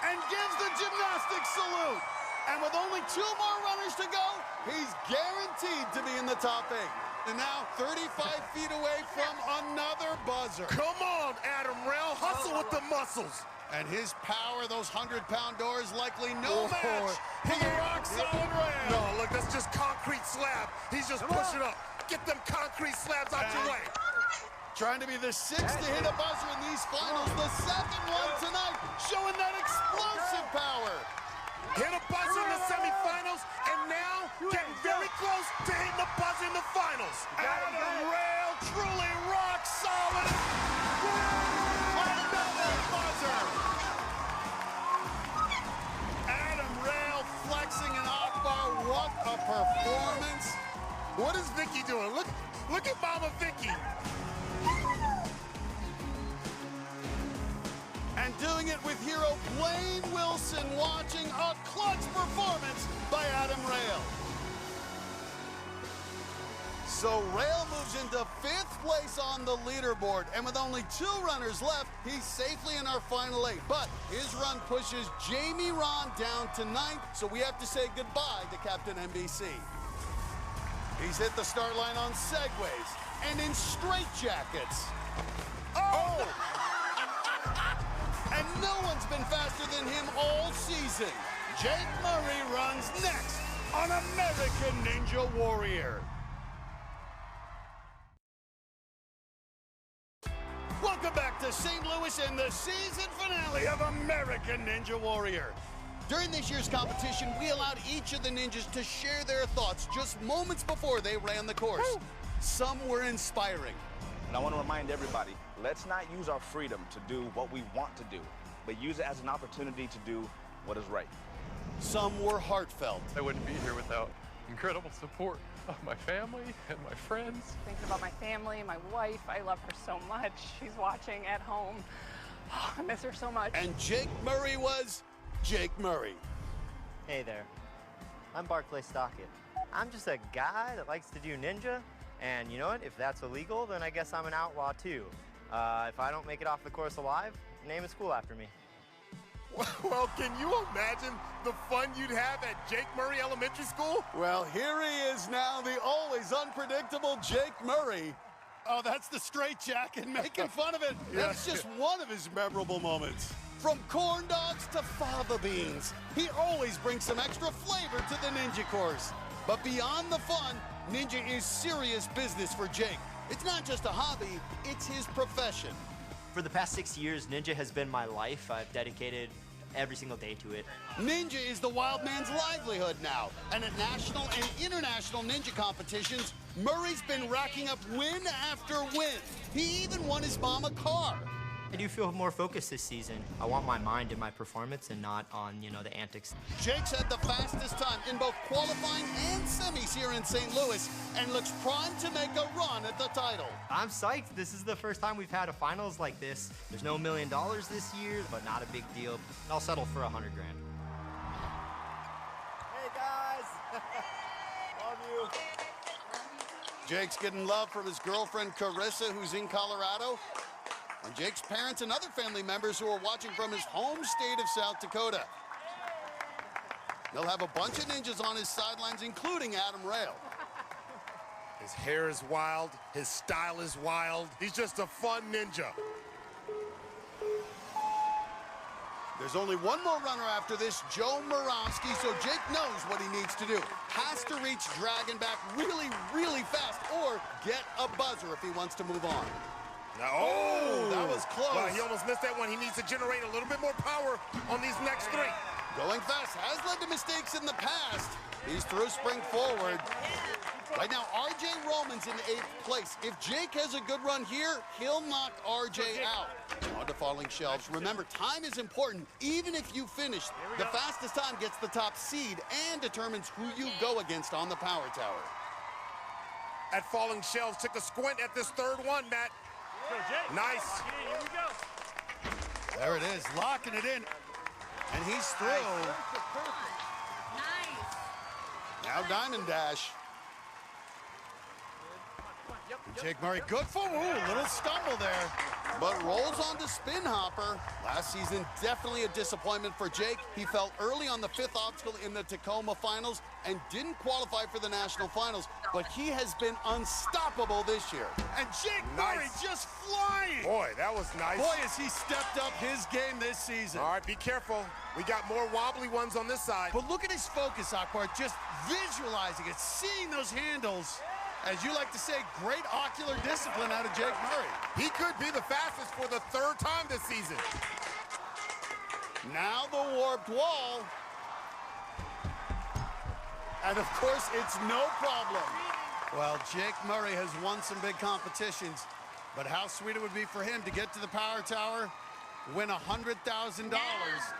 and gives the gymnastic salute. And with only 2 more runners to go, he's guaranteed to be in the top 8. And now 35 feet away from another buzzer. Come on, Adam Rail. Hustle with the muscles. And his power, those 100-pound doors, likely no match for the rock-solid Rail. No, look, that's just concrete slab. He's just pushing up. Get them concrete slabs out your way. Trying to be the 6th to hit a buzzer in these finals, the 2nd one tonight, showing that explosive power. Hit a buzzer in the semifinals, and now getting very close to hitting the buzzer in the finals. Adam Rail, truly rock solid. Another buzzer. And doing it with hero Blaine Wilson, watching a clutch performance by Adam Rail. So Rail moves into 5th place on the leaderboard, and with only 2 runners left, he's safely in our final 8. But his run pushes Jamie Ron down to 9th, so we have to say goodbye to Captain NBC. He's hit the start line on segways and in straitjackets. Oh! And no one's been faster than him all season. Jake Murray runs next on American Ninja Warrior. Welcome back to St. Louis and the season finale of American Ninja Warrior. During this year's competition, we allowed each of the ninjas to share their thoughts just moments before they ran the course. Some were inspiring. And I want to remind everybody, let's not use our freedom to do what we want to do, but use it as an opportunity to do what is right. Some were heartfelt. I wouldn't be here without incredible support of my family and my friends. Thinking about my family, my wife, I love her so much. She's watching at home. Oh, I miss her so much. And Jake Murray was Jake Murray. Hey there, I'm Barclay Stockett. I'm just a guy that likes to do ninja, and you know what? If that's illegal, then I guess I'm an outlaw too. If I don't make it off the course alive, name a school after me. Well, can you imagine the fun you'd have at Jake Murray Elementary School? Well, here he is now, the always unpredictable Jake Murray. Oh, that's the straitjacket, making fun of it. That's just one of his memorable moments. From corn dogs to fava beans, he always brings some extra flavor to the ninja course. But beyond the fun, ninja is serious business for Jake. It's not just a hobby, it's his profession. For the past 6 years, ninja has been my life. I've dedicated every single day to it. Ninja is the wild man's livelihood now. And at national and international ninja competitions, Murray's been racking up win after win. He even won his mom a car. I do feel more focused this season. I want my mind in my performance and not on, the antics. Jake's had the fastest time in both qualifying and semis here in St. Louis and looks primed to make a run at the title. I'm psyched. This is the first time we've had a finals like this. There's no $1 million this year, but not a big deal. I'll settle for $100,000. Hey guys, love you. Jake's getting love from his girlfriend Carissa, who's in Colorado. And Jake's parents and other family members who are watching from his home state of South Dakota. He'll have a bunch of ninjas on his sidelines, including Adam Rail. His hair is wild, his style is wild. He's just a fun ninja. There's only one more runner after this, Joe Morawski, so Jake knows what he needs to do. Has to reach Dragon back really, really fast or get a buzzer if he wants to move on. Oh, that was close. Well, he almost missed that one. He needs to generate a little bit more power on these next 3. Going fast has led to mistakes in the past. He's through spring forward. Right now, RJ Roman's in 8th place. If Jake has a good run here, he'll knock RJ out. On to falling shelves. Remember, time is important. Even if you finish, the fastest time gets the top seed and determines who you go against on the power tower. At falling shelves, took a squint at this 3rd one, Matt. Nice. Here we go. There it is, locking it in. And he's through. Nice. Now Diamond Dash. Jake Murray, good for a little stumble there, but rolls on to Spin Hopper. Last season, definitely a disappointment for Jake. He fell early on the 5th obstacle in the Tacoma finals and didn't qualify for the national finals, but he has been unstoppable this year. And Jake Murray just flying. Boy, that was nice. Boy, has he stepped up his game this season. All right, be careful. We got more wobbly ones on this side. But look at his focus, Akbar, just visualizing it, seeing those handles. As you like to say, great ocular discipline out of Jake Murray. He could be the fastest for the 3rd time this season. Now the warped wall. And of course, it's no problem. Well, Jake Murray has won some big competitions, but how sweet it would be for him to get to the power tower, win $100,000.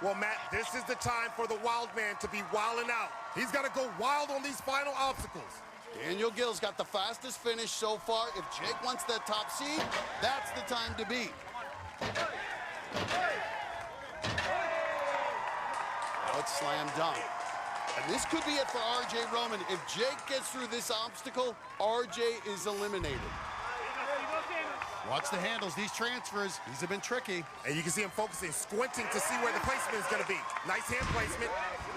Well, Matt, this is the time for the wild man to be wilding out. He's got to go wild on these final obstacles. Daniel Gill's got the fastest finish so far. If Jake wants that top seed, that's the time to beat. Now it's slam dunk. And this could be it for R.J. Roman. If Jake gets through this obstacle, R.J. is eliminated. Watch the handles, these transfers. These have been tricky. And you can see him focusing, squinting to see where the placement is going to be. Nice hand placement,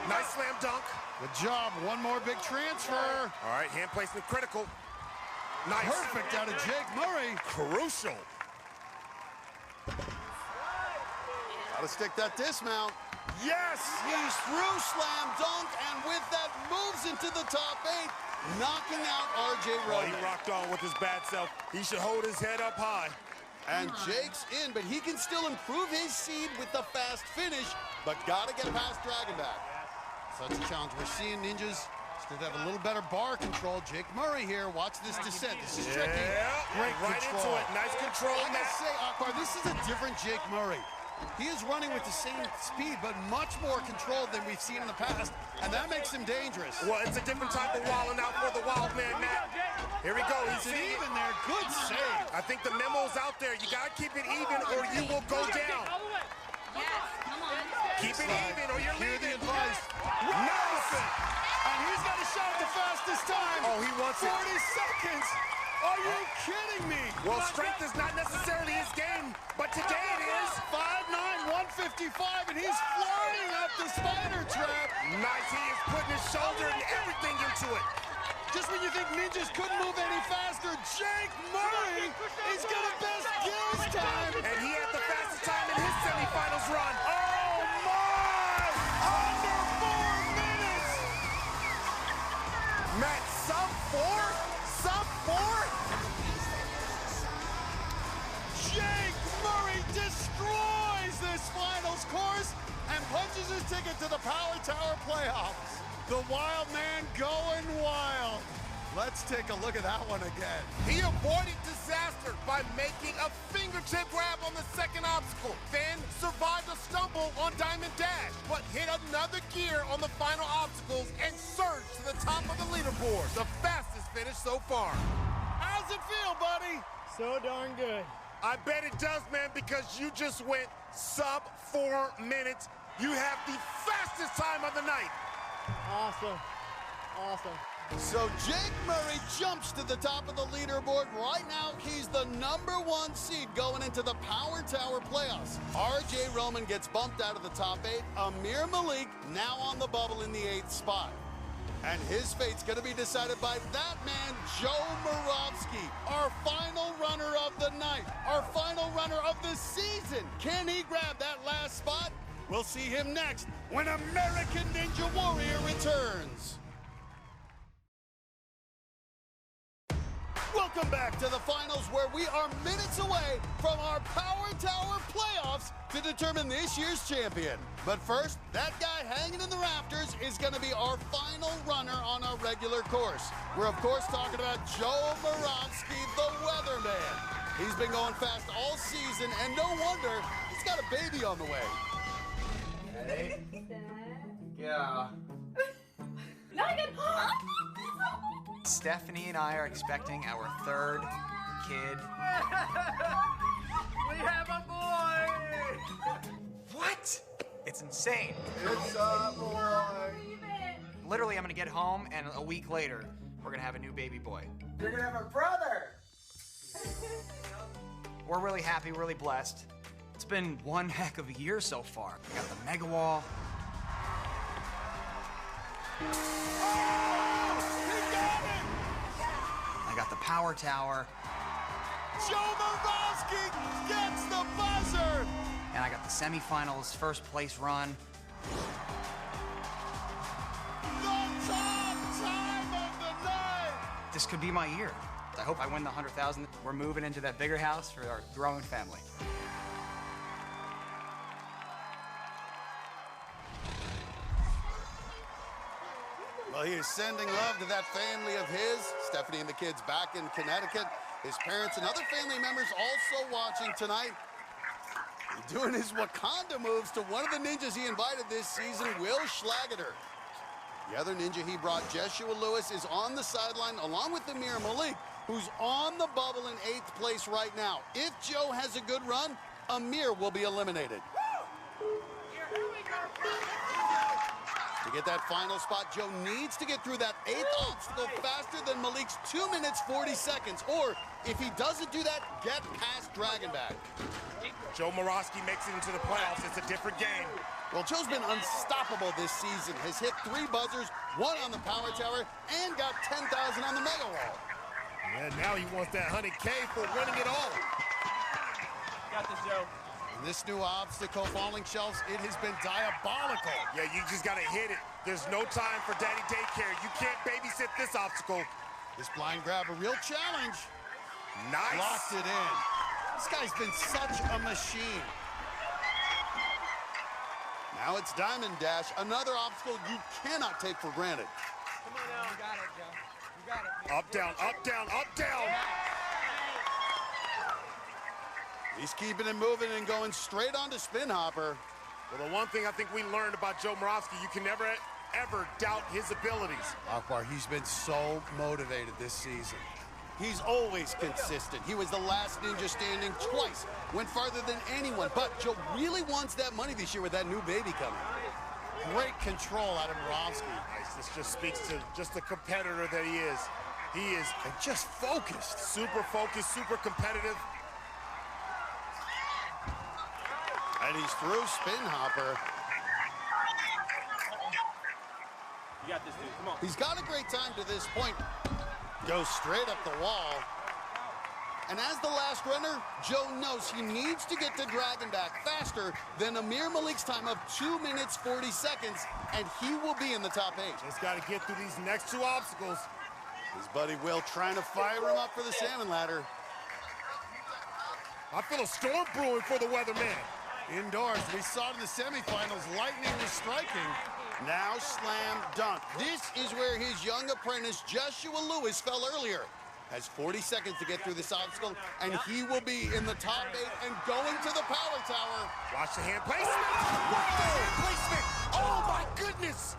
nice slam dunk. Good job, one more big transfer. All right, hand placement critical. Nice. Perfect out of Jake Murray. Crucial. Gotta stick that dismount. Yes! He's through slam dunk, and with that moves into the top 8, knocking out R.J. Roman. He rocked on with his bad self. He should hold his head up high. And Jake's in, but he can still improve his seed with the fast finish, but gotta get past Dragonback. Such a challenge. We're seeing ninjas start to have a little better bar control. Jake Murray here. Watch this descent. This is tricky. Great right control. into it. Nice control. I gotta say, Akbar, this is a different Jake Murray. He is running with the same speed, but much more controlled than we've seen in the past, and that makes him dangerous. Well, it's a different type of wilding out for the wild man, Matt. Here we go. He's even there. Good save. I think the memo's out there. You got to keep it even or you will go down. Yes, come on. Keep it even or you're Hear the leaving. advice. Nice. And he's got a shot at the fastest time. Oh, he wants 40 it. seconds. Are you kidding me? Well, strength is not necessarily his game, but today it is. 5'9", 155, and he's flying up the spider trap. Nice. He is putting his shoulder and everything into it. Just when you think ninjas couldn't move any faster, Jake Murray is gonna best Gil's time. And he had the fastest time in his semifinals run. Oh my! Under 4 minutes! Matt, sub 4? Sub 4? Jake Murray destroys this finals course and punches his ticket to the Power Tower playoffs. The wild man going wild. Let's take a look at that one again. He avoided disaster by making a fingertip grab on the second obstacle, then survived a stumble on Diamond Dash, but hit another gear on the final obstacles and surged to the top of the leaderboard. The fastest finish so far. How's it feel, buddy? So darn good. I bet it does, man, because you just went sub 4 minutes. You have the fastest time of the night. Awesome. Awesome. So Jake Murray jumps to the top of the leaderboard. Right now, he's the #1 seed going into the Power Tower playoffs. R.J. Roman gets bumped out of the top 8. Amir Malik now on the bubble in the 8th spot. And his fate's gonna be decided by that man, Joe Moravsky, our final runner of the night, our final runner of the season. Can he grab that last spot? We'll see him next when American Ninja Warrior returns. Welcome back to the finals, where we are minutes away from our Power Tower playoffs to determine this year's champion. But first, that guy hanging in the rafters is going to be our final runner on our regular course. We're, of course, talking about Joe Moravsky, the weatherman. He's been going fast all season, and no wonder he's got a baby on the way. Hey. Yeah. Not again. Stephanie and I are expecting our 3rd kid. We have a boy! What? It's insane. It's a boy. Literally, I'm gonna get home, and a week later, we're gonna have a new baby boy. You're gonna have a brother! We're really happy, really blessed. It's been one heck of a year so far. We got the mega wall. I got the Power Tower. Joe Moravsky gets the buzzer! And I got the semifinals, first place run. The top time of the night! This could be my year. I hope I win the 100,000. We're moving into that bigger house for our growing family. Well, he is sending love to that family of his. Stephanie and the kids back in Connecticut. His parents and other family members also watching tonight. Doing his Wakanda moves to one of the ninjas he invited this season, Will Schlageter. The other ninja he brought, Jeshua Lewis, is on the sideline along with Amir Malik, who's on the bubble in 8th place right now. If Joe has a good run, Amir will be eliminated. To get that final spot, Joe needs to get through that 8th obstacle faster than Malik's 2 minutes 40 seconds. Or if he doesn't do that, get past Dragonback. Joe Morosky makes it into the playoffs. It's a different game. Well, Joe's been unstoppable this season. Has hit 3 buzzers, 1 on the power tower, and got 10,000 on the mega wall. And now he wants that 100K for winning it all. Got this, Joe. And this new obstacle, falling shelves, it has been diabolical. Yeah, you just gotta hit it. There's no time for daddy daycare. You can't babysit this obstacle. This blind grab, a real challenge. Nice. Locked it in. This guy's been such a machine. Now it's Diamond Dash, another obstacle you cannot take for granted. Come on now. You got it, Joe. You got it. Up, down, up, down, up, down. He's keeping it moving and going straight on to Spin Hopper. Well, the one thing I think we learned about Joe Morosky, you can never, ever doubt his abilities. Akbar, he's been so motivated this season. He's always consistent. He was the last ninja standing twice, went farther than anyone. But Joe really wants that money this year with that new baby coming. Great control out of Morosky. Nice. This just speaks to just the competitor that he is. He is just focused. Super focused, super competitive. And he's through Spin Hopper. You got this, dude. Come on. He's got a great time to this point. Goes straight up the wall. And as the last runner, Joe knows he needs to get to Dragonback faster than Amir Malik's time of 2 minutes 40 seconds, and he will be in the top 8. Just got to get through these next 2 obstacles. His buddy Will trying to fire him up for the salmon ladder. I feel a storm brewing for the weatherman. Indoors, we saw it in the semifinals, lightning was striking. Now slam dunk. This is where his young apprentice, Joshua Lewis, fell earlier. Has 40 seconds to get through this obstacle, and he will be in the top 8 and going to the power tower. Watch the hand placement. Watch the hand placement. Oh, my goodness.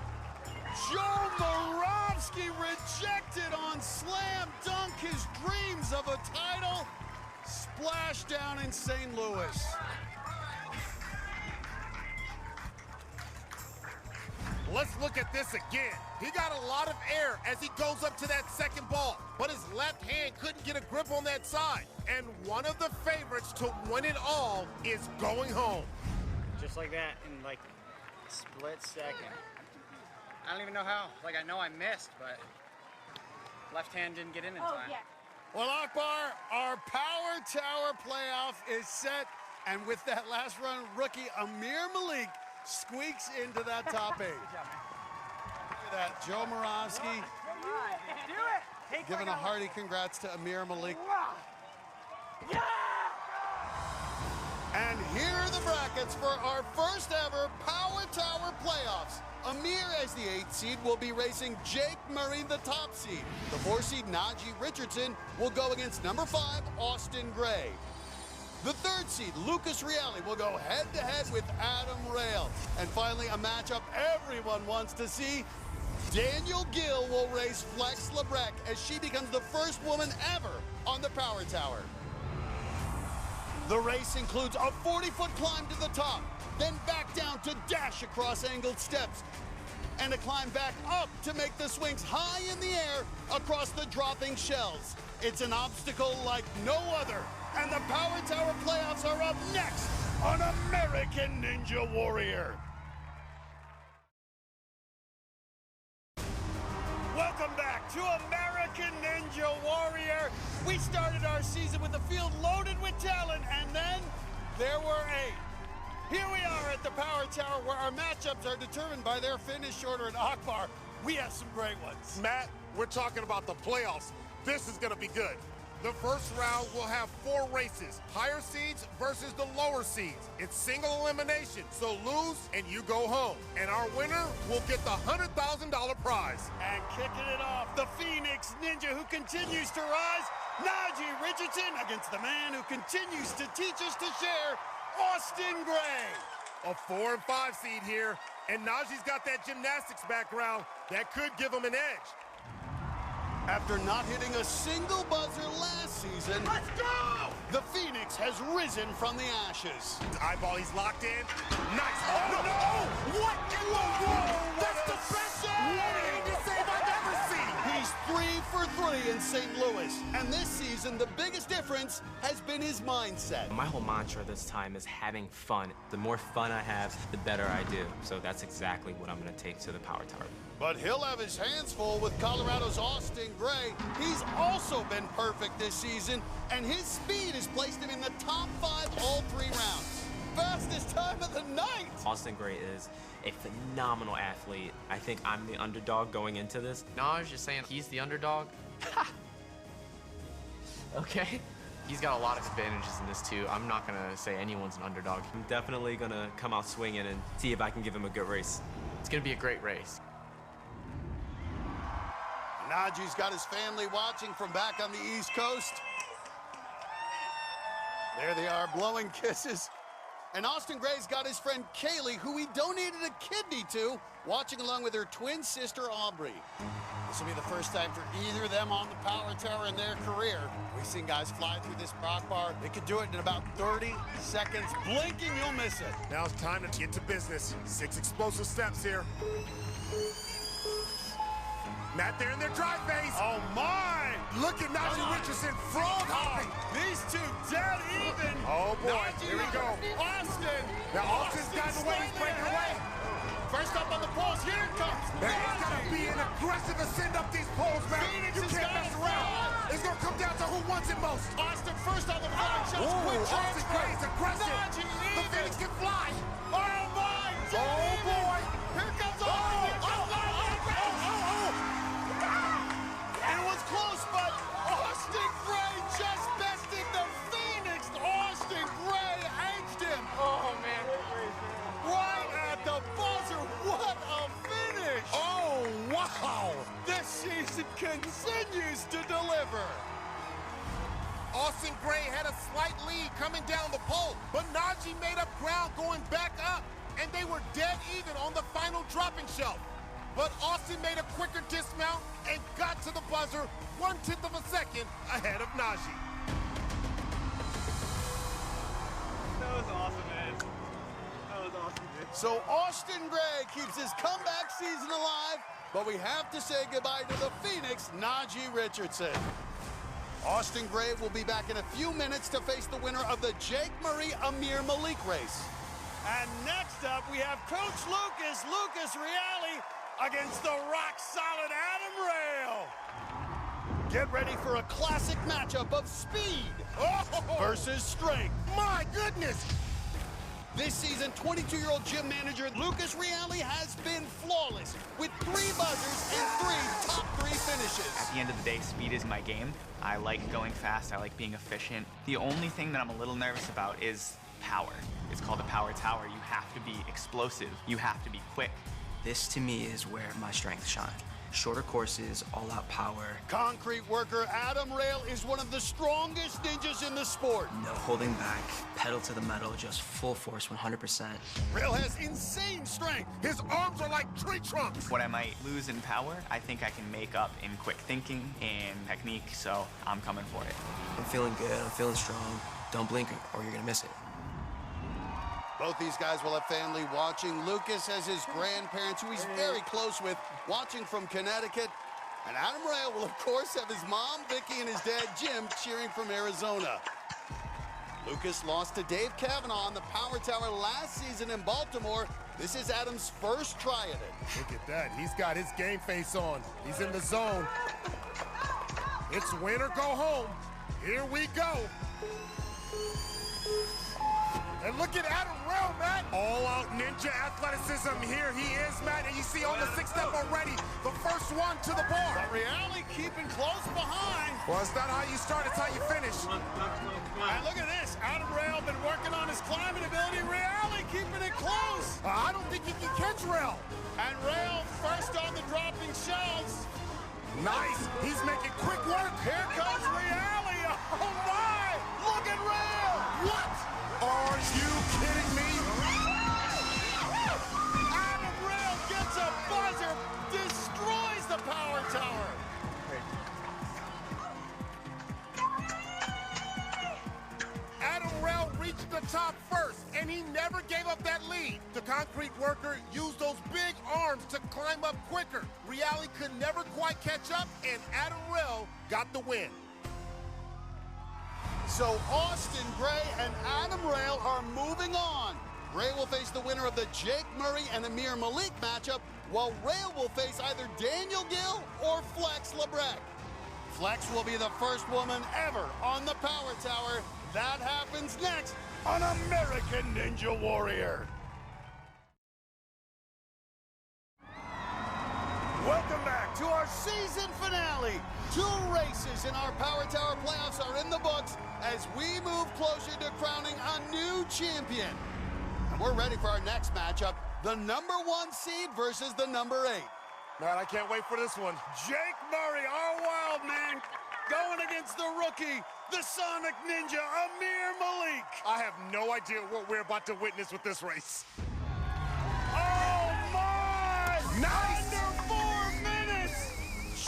Joe Morosky rejected on slam dunk. His dreams of a title splash down in St. Louis. Let's look at this again. He got a lot of air as he goes up to that second ball, but his left hand couldn't get a grip on that side. And one of the favorites to win it all is going home. Just like that in like a split second. I don't even know how. Like, I know I missed, but left hand didn't get in time. Yeah. Well, Akbar, our power tower playoff is set. And with that last run, rookie Amir Malik squeaks into that top 8. Look at that, Joe Morosky Do it! giving a hearty congrats to Amir Malik. Yeah! And here are the brackets for our first ever Power Tower playoffs. Amir, as the 8th seed, will be racing Jake Murray, the top seed. The 4th seed, Najee Richardson, will go against number 5, Austin Gray. The 3rd seed, Lucas Reale, will go head-to-head with Adam Rail. And finally, a matchup everyone wants to see. Daniel Gill will race Flex Lebrec as she becomes the first woman ever on the Power Tower. The race includes a 40-foot climb to the top, then back down to dash across angled steps, and a climb back up to make the swings high in the air across the dropping shells. It's an obstacle like no other. And the Power Tower playoffs are up next on American Ninja Warrior. Welcome back to American Ninja Warrior. We started our season with a field loaded with talent, and then there were 8. Here we are at the Power Tower, where our matchups are determined by their finish order. And Akbar, we have some great ones. Matt, we're talking about the playoffs. This is going to be good. The first round will have 4 races, higher seeds versus the lower seeds. It's single elimination, so lose and you go home. And our winner will get the $100,000 prize. And kicking it off, the Phoenix Ninja who continues to rise, Najee Richardson, against the man who continues to teach us to share, Austin Gray. A 4 and 5 seed here, and Najee's got that gymnastics background that could give him an edge. After not hitting a single buzzer last season, Let's go! the Phoenix has risen from the ashes. Eyeball, he's locked in. Nice. Oh, no! What in the world? That's the best one-handed save I've ever seen. He's 3 for 3 in St. Louis. And this season, the biggest difference has been his mindset. My whole mantra this time is having fun. The more fun I have, the better I do. So that's exactly what I'm going to take to the Power Tower. But he'll have his hands full with Colorado's Austin Gray. He's also been perfect this season, and his speed has placed him in the top 5 all 3 rounds. Fastest time of the night! Austin Gray is a phenomenal athlete. I think I'm the underdog going into this. Naj is saying he's the underdog. Okay. He's got a lot of advantages in this, too. I'm not going to say anyone's an underdog. I'm definitely going to come out swinging and see if I can give him a good race. It's going to be a great race. Najee's got his family watching from back on the East Coast. There they are, blowing kisses. And Austin Gray's got his friend Kaylee, who he donated a kidney to, watching along with her twin sister Aubrey. This will be the first time for either of them on the Power Tower in their career. We've seen guys fly through this rock bar. They could do it in about 30 seconds. Blinking, you'll miss it. Now it's time to get to business. 6 explosive steps here. Matt, they're in their drive phase. Oh, my! Look at Najee Richardson frog hopping. These two dead even. Oh, boy. Najee, Here we go. Austin. Now, Austin's gotten away. He's breaking away. First up on the poles. Here it comes. Man, it's got to be an aggressive ascend up these poles, man. Phoenix You has can't got mess it. around. It's going to come down to who wants it most. Austin first on the flying shots. Ooh, Quick Austin transfer. Gray's aggressive. Najee The even. Phoenix can fly. Oh, my. Oh, boy. Here comes Austin. It was close, but Austin Gray just bested the Phoenix. Austin Gray edged him. Oh, man. Right at the buzzer. What a finish. Oh, wow. This season continues to deliver. Austin Gray had a slight lead coming down the pole, but Najee made up ground going back up, and they were dead even on the final dropping shelf. But Austin made a quicker dismount and got to the buzzer 1/10 of a second ahead of Najee. That was awesome, man. That was awesome, dude. So Austin Gray keeps his comeback season alive, but we have to say goodbye to the Phoenix, Najee Richardson. Austin Gray will be back in a few minutes to face the winner of the Jake Murray Amir Malik race. And next up, we have Coach Lucas Reale, against the rock-solid Adam Rail. Get ready for a classic matchup of speed versus strength. My goodness! This season, 22-year-old gym manager Lucas Reale has been flawless with 3 buzzers and 3 top 3 finishes. At the end of the day, speed is my game. I like going fast. I like being efficient. The only thing that I'm a little nervous about is power. It's called the Power Tower. You have to be explosive. You have to be quick. This, to me, is where my strengths shine. Shorter courses, all-out power. Concrete worker Adam Rail is one of the strongest ninjas in the sport. No holding back, pedal to the metal, just full force, 100%. Rail has insane strength. His arms are like tree trunks. What I might lose in power, I think I can make up in quick thinking and technique, so I'm coming for it. I'm feeling good, I'm feeling strong. Don't blink or you're gonna miss it. Both these guys will have family watching. Lucas has his grandparents, who he's very close with, watching from Connecticut. And Adam Rail will, of course, have his mom, Vicky, and his dad, Jim, cheering from Arizona. Lucas lost to Dave Kavanaugh on the Power Tower last season in Baltimore. This is Adam's first try at it. Look at that. He's got his game face on. He's in the zone. It's win or go home. Here we go. And look at Adam Rail, Matt. All-out ninja athleticism. Here he is, Matt. And you see on the 6th step already, the first one to the bar. But Reale keeping close behind. Well, it's not how you start, it's how you finish. And look at this. Adam Rail been working on his climbing ability. Reale keeping it close. I don't think he can catch Rail. And Rail first on the dropping shelves. Nice. He's making quick work. Here comes Reale. Oh, my. Look at Rail. What? Are you kidding me? Adam Rail gets a buzzer, destroys the Power Tower. reached the top first, and he never gave up that lead. The concrete worker used those big arms to climb up quicker. Reale could never quite catch up, and Adam Rail got the win. So Austin Gray and Adam Rail are moving on. Gray will face the winner of the Jake Murray and Amir Malik matchup, while Rail will face either Daniel Gill or Flex Labreck. Flex will be the first woman ever on the Power Tower. That happens next on American Ninja Warrior. Welcome back to our season finale. 2 races in our Power Tower playoffs are in the books as we move closer to crowning a new champion. And we're ready for our next matchup, the #1 seed versus the #8. Man, I can't wait for this one. Jake Murray, our wild man, going against the rookie, the Sonic Ninja, Amir Malik. I have no idea what we're about to witness with this race. Oh my! Nice! Under 4 minutes,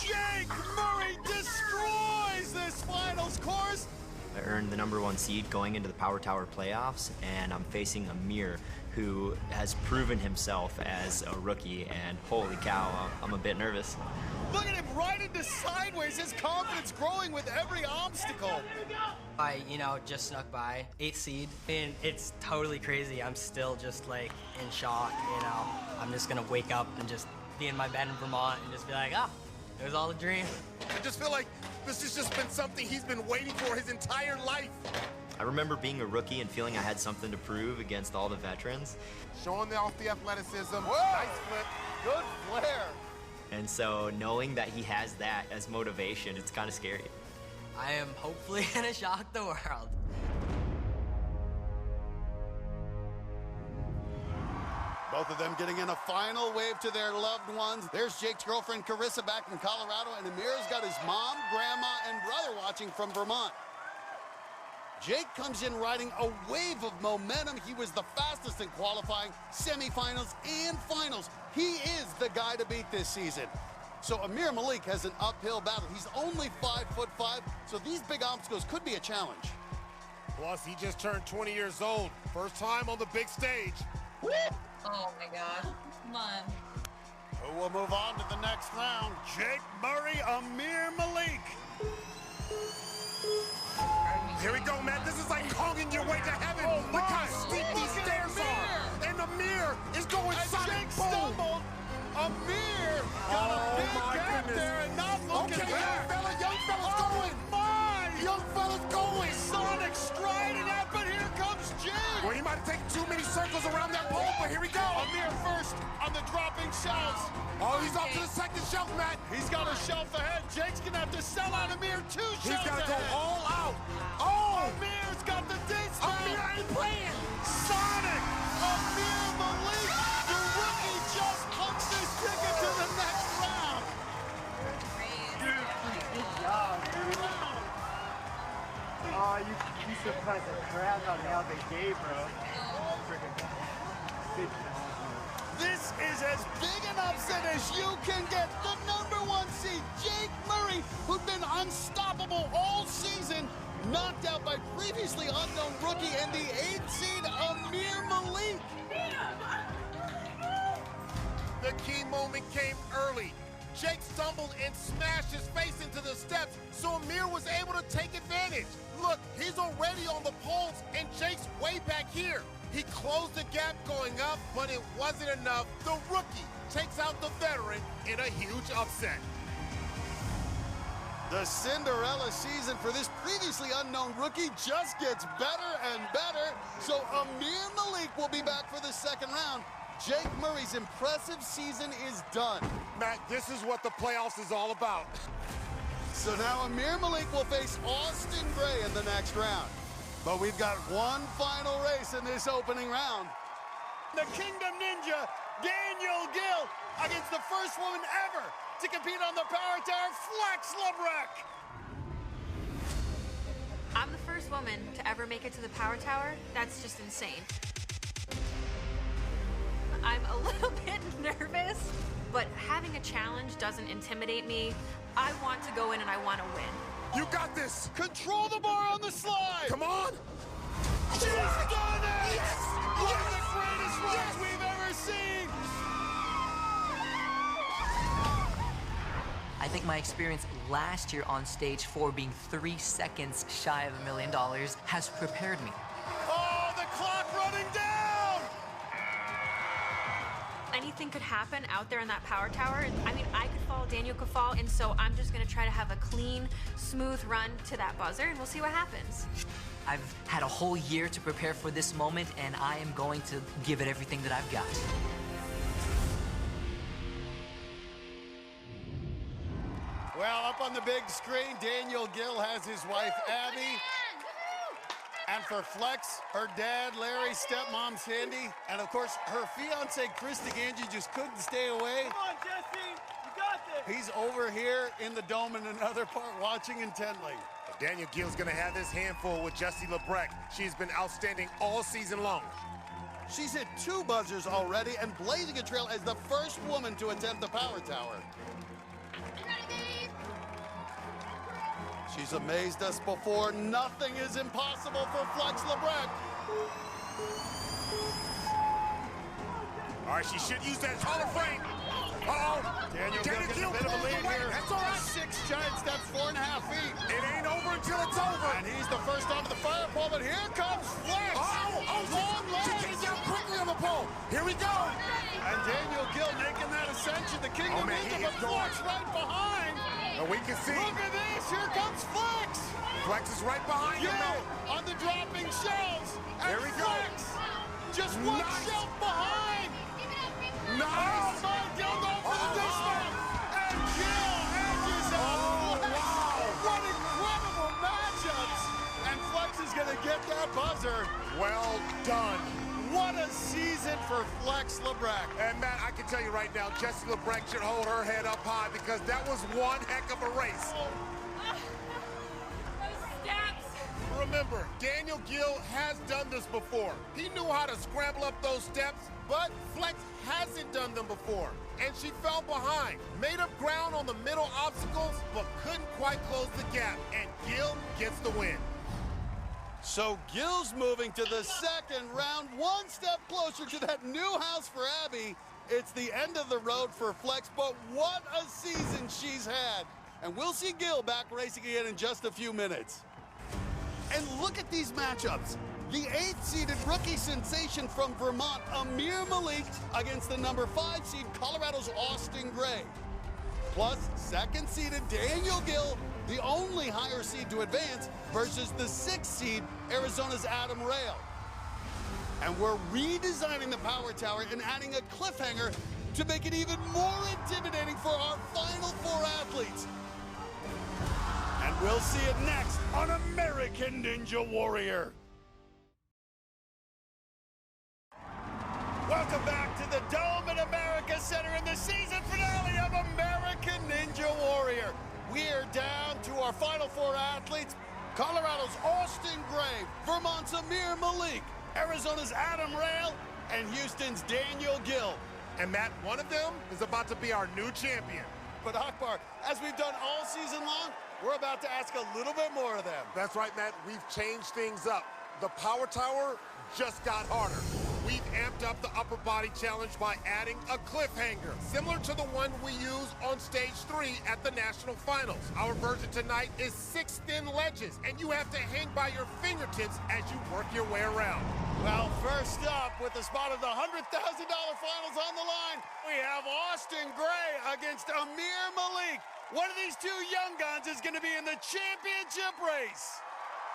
Jake Murray destroys this finals course. I earned the #1 seed going into the Power Tower playoffs, and I'm facing Amir, who has proven himself as a rookie, and holy cow, I'm a bit nervous. Look at him right into sideways, his confidence growing with every obstacle. I, just snuck by, 8th seed, and it's totally crazy. I'm still just like in shock, I'm just gonna wake up and just be in my bed in Vermont and just be like, it was all a dream. I just feel like this has just been something he's been waiting for his entire life. I remember being a rookie and feeling I had something to prove against all the veterans. Showing off the athleticism. Whoa. Nice flip. Good flare. And so knowing that he has that as motivation, it's kind of scary. I am hopefully gonna shock the world. Both of them getting in a final wave to their loved ones. There's Jake's girlfriend, Carissa, back from Colorado, and Amir's got his mom, grandma, and brother watching from Vermont. Jake comes in riding a wave of momentum. He was the fastest in qualifying, semifinals, and finals. He is the guy to beat this season. So Amir Malik has an uphill battle. He's only 5'5", so these big obstacles could be a challenge. Plus, he just turned 20 years old. First time on the big stage. Oh my gosh. Come on. Who will move on to the next round? Jake Murray, Amir Malik. Here we go, man. This is like conging your way to heaven. Oh, Look how steep these stairs are. And Amir is going Sonic Jake boom. stumbled. Amir got a big gap there and not looking back. Young fella's going. My! Young fella's going. Sonic striding out, but here comes Jake. Well, he might have taken too many circles around that pole, but here we go. Amir first on the dropping shelves. Oh, he's off to the second shelf, Matt. He's got a shelf ahead. Jake's gonna have to sell out Amir 2 shelves He's got to go ahead. all out. Oh! Amir's got the diss now. Amir ain't playing. Sonic! Amir Malik! The rookie just punched his ticket to the next round. Good job, dude. Oh, you surprised the crap out of how they gave, bro. Good job. This is as big an upset as you can get. The #1 seed, Jake Murray, who'd been unstoppable all season, knocked out by previously unknown rookie and the 8th seed, Amir Malik. The key moment came early. Jake stumbled and smashed his face into the steps, so Amir was able to take advantage. Look, he's already on the poles, and Jake's way back here. He closed the gap going up, but it wasn't enough. The rookie takes out the veteran in a huge upset. The Cinderella season for this previously unknown rookie just gets better and better. So Amir Malik will be back for the second round. Jake Murray's impressive season is done. Matt, this is what the playoffs is all about. So now Amir Malik will face Austin Gray in the next round. But we've got one final race in this opening round. The Kingdom Ninja, Daniel Gill, against the first woman ever to compete on the Power Tower, Flex Labreck. I'm the first woman to ever make it to the Power Tower. That's just insane. I'm a little bit nervous, but having a challenge doesn't intimidate me. I want to go in and I want to win. You got this. Control the bar on the slide. Come on. She's done it! Yes! One of the greatest runs we've ever seen! I think my experience last year on stage 4 being 3 seconds shy of $1 million has prepared me. Oh, the clock running down! Anything could happen out there in that power tower. I mean, I could fall, Daniel could fall, and so I'm just gonna try to have a clean, smooth run to that buzzer, and we'll see what happens. I've had a whole year to prepare for this moment, and I am going to give it everything that I've got. Well, up on the big screen, Daniel Gill has his wife, Abby. And for Flex, her dad, Larry, stepmom, Sandy, and of course, her fiance, Chris DeGangi, just couldn't stay away. Come on, Jesse, you got this. He's over here in the dome in another part watching intently. Daniel Gill's gonna have his handful with Jessie Lebrecht. She's been outstanding all season long. She's hit 2 buzzers already and blazing a trail as the first woman to attempt the power tower. She's amazed us before. Nothing is impossible for Flex Lebrecht. All right, she should use that taller frame. Uh-oh. Daniel Gill gets a bit of a lead here. That's all right. 6 giant steps, 4.5 feet. It ain't over until it's over. And he's the first onto the fire pole, but here comes Flex. Long legs. She came down quickly on the pole. Here we go. And Daniel Gill making that ascension. The king of Ninja, but Flex right behind. And we can see. Look at this. Here comes Flex. Flex is right behind him. On the dropping shelves. And there we Flex, just one shelf behind. Nice. Oh, my Gill going for the dismount. And Gill edges out. Wow. What incredible matchups. And Flex is going to get that buzzer. Well done. What a season for Flex Lebrecht. And Matt, I can tell you right now, Jessie Lebrecht should hold her head up high because that was one heck of a race. Remember, Daniel Gill has done this before. He knew how to scramble up those steps, but Flex hasn't done them before. And she fell behind, made up ground on the middle obstacles, but couldn't quite close the gap. And Gill gets the win. So Gill's moving to the second round, one step closer to that new house for Abby. It's the end of the road for Flex, but what a season she's had. And we'll see Gill back racing again in just a few minutes. And look at these matchups. The 8th-seeded rookie sensation from Vermont, Amir Malik, against the number 5 seed Colorado's Austin Gray. Plus, 2nd-seeded Daniel Gill, the only higher seed to advance, versus the 6th seed Arizona's Adam Rail. And we're redesigning the power tower and adding a cliffhanger to make it even more intimidating for our final 4 athletes. And we'll see it next on American Ninja Warrior. Welcome back to the Dome at America Center in the season finale of American Ninja Warrior. We're down to our final 4 athletes. Colorado's Austin Gray, Vermont's Amir Malik, Arizona's Adam Rail, and Houston's Daniel Gill. And Matt, one of them is about to be our new champion. But Akbar, as we've done all season long, we're about to ask a little bit more of them. That's right, Matt. We've changed things up. The power tower just got harder. We've amped up the upper body challenge by adding a cliffhanger, similar to the one we used on stage 3 at the national finals. Our version tonight is 6 thin ledges, and you have to hang by your fingertips as you work your way around. Well, first up, with the spot of the $100,000 finals on the line, we have Austin Gray against Amir Malik. One of these 2 young guns is going to be in the championship race.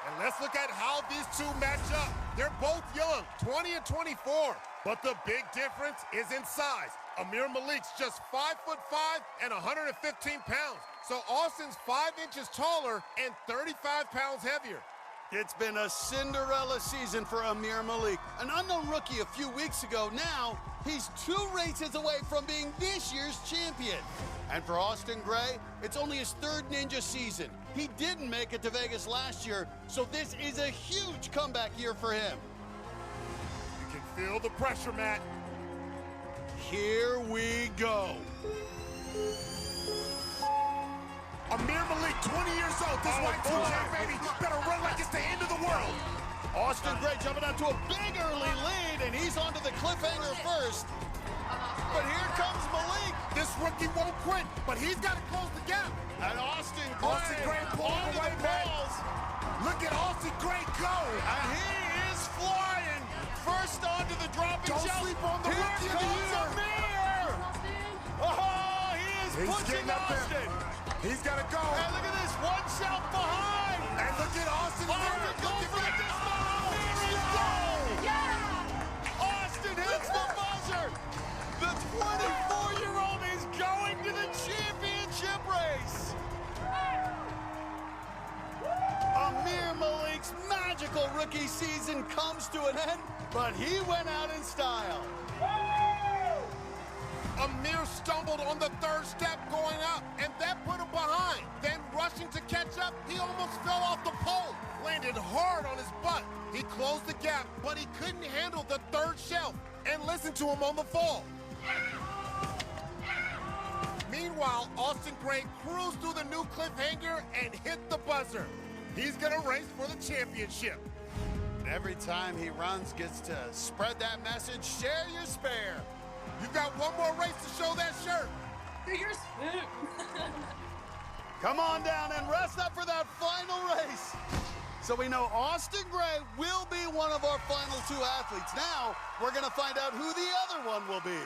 And let's look at how these 2 match up. They're both young, 20 and 24. But the big difference is in size. Amir Malik's just 5'5" and 115 pounds. So Austin's 5 inches taller and 35 pounds heavier. It's been a Cinderella season for Amir Malik. An unknown rookie a few weeks ago. Now, he's 2 races away from being this year's champion. And for Austin Gray, it's only his 3rd Ninja season. He didn't make it to Vegas last year, so this is a huge comeback year for him. You can feel the pressure, Matt. Here we go. Amir Malik, 20 years old, this white 2K baby better run like it's the end of the world. Austin Gray jumping out to a big early lead, and he's onto the cliffhanger first. But here comes Malik. This rookie won't quit, but he's got to close the gap. And Austin Gray pulling away, man. Look at Austin Gray go. And he is flying. First onto the dropping Don't shelf. sleep on the Here rookie of the comes year. Amir. Oh, he is He's pushing getting up there. Austin. He's got to go. And look at this, one shelf behind. And look at Austin there. Go for the dismount. Here we go. Austin hits the buzzer. The 24-year-old is going to the championship race. Amir Malik's magical rookie season comes to an end, but he went out in style. Amir stumbled on the third step going up, and that put him behind. Then rushing to catch up, he almost fell off the pole, landed hard on his butt. He closed the gap, but he couldn't handle the third shelf, and listen to him on the fall. Meanwhile, Austin Gray cruised through the new cliffhanger and hit the buzzer. He's gonna race for the championship. Every time he runs, gets to spread that message, share your spare. You've got one more race to show that shirt. Do your spoon. Come on down and rest up for that final race. So we know Austin Gray will be one of our final two athletes. Now, we're gonna find out who the other one will be.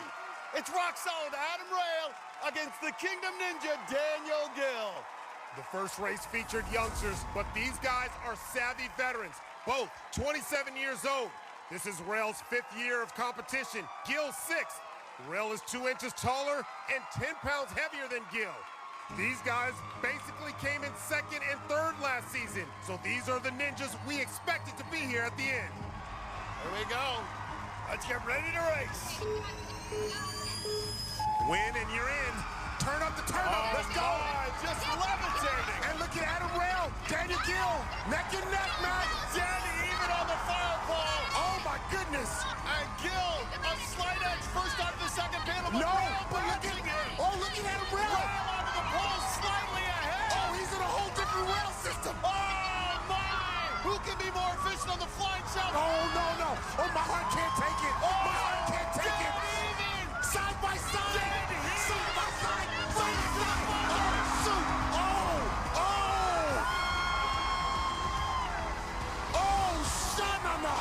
It's rock solid Adam Rail against the Kingdom Ninja Daniel Gill. The first race featured youngsters, but these guys are savvy veterans, both 27 years old. This is Rail's 5th year of competition, Gill's 6th. Rail is 2 inches taller and 10 pounds heavier than Gill. These guys basically came in 2nd and 3rd last season, so these are the ninjas we expected to be here at the end. Here we go. Let's get ready to race. Win and you're in. Turn up the turn up. Let's go. Just levitating. And look at Adam Rail, Daniel Gill, neck and neck, man. Danny even on the fireball. Oh my goodness. And Gill, a slight edge first onto the second panel. No, Rail but look at it. Oh, look at Adam Rail. Rail onto the pole, slightly ahead. Oh, he's in a whole different rail system. Oh my! Who can be more efficient on the flying shelf? Oh no, no. Oh, my heart can't take it. Oh, my heart can't take it. Even. Side by side. Dead heat. Side by side. Side by side. Oh, shoot. Oh, oh. Oh, Shanana.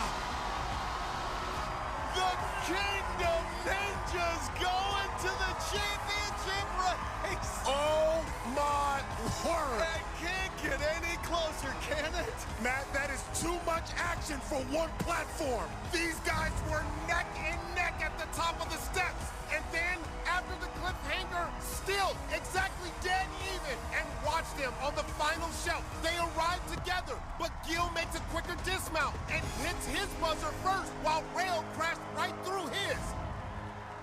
The Kingdom Ninjas going to the championship race. Oh my word. That can't get any closer, can it? Matt, that is too much action for one platform. These guys were neck and neck at the top of the steps. And then, after the cliffhanger, still exactly dead even. And watch them on the final shelf. They arrive together, but Gill makes a quicker dismount and hits his buzzer first, while Rail crashed right through his.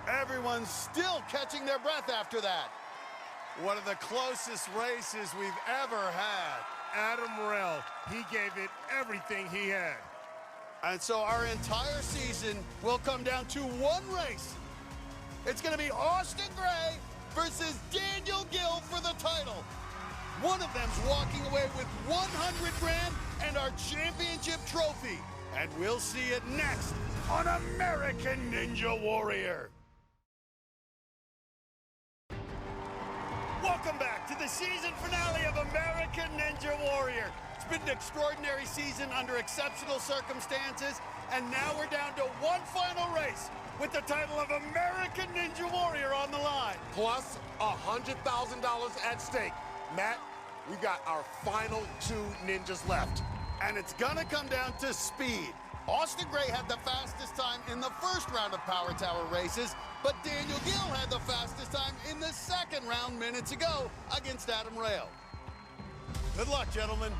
Everyone's still catching their breath after that. One of the closest races we've ever had. Adam Rail, he gave it everything he had. And so our entire season will come down to one race. It's going to be Austin Gray versus Daniel Gill for the title. One of them's walking away with 100 grand and our championship trophy. And we'll see it next on American Ninja Warrior. Welcome back to the season finale of American Ninja Warrior. It's been an extraordinary season under exceptional circumstances, and now we're down to one final race with the title of American Ninja Warrior on the line. Plus $100,000 at stake. Matt, we got our final 2 ninjas left. And it's gonna come down to speed. Austin Gray had the fastest time in the first round of Power Tower races, but Daniel Gill had the fastest time in the second round minutes ago against Adam Rail. Good luck, gentlemen.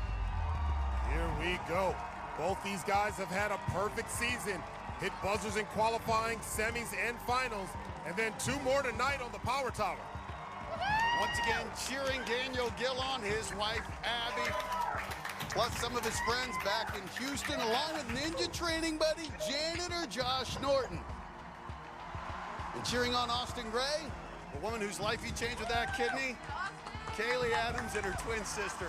Here we go. Both these guys have had a perfect season. Hit buzzers in qualifying, semis, and finals, and then 2 more tonight on the Power Tower. Once again, cheering Daniel Gill on, his wife, Abby, plus some of his friends back in Houston, along with Ninja training buddy, janitor Josh Norton. And cheering on Austin Gray, the woman whose life he changed with that kidney, Kaylee Adams and her twin sister.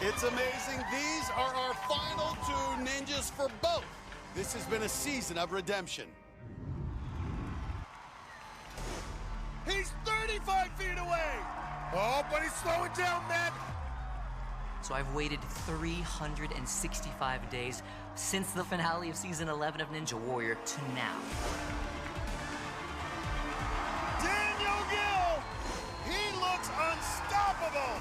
It's amazing. These are our final 2 ninjas for both. This has been a season of redemption. He's 35 feet away. Oh, but he's slowing down, man. So I've waited 365 days since the finale of season 11 of Ninja Warrior to now. Daniel Gill, he looks unstoppable.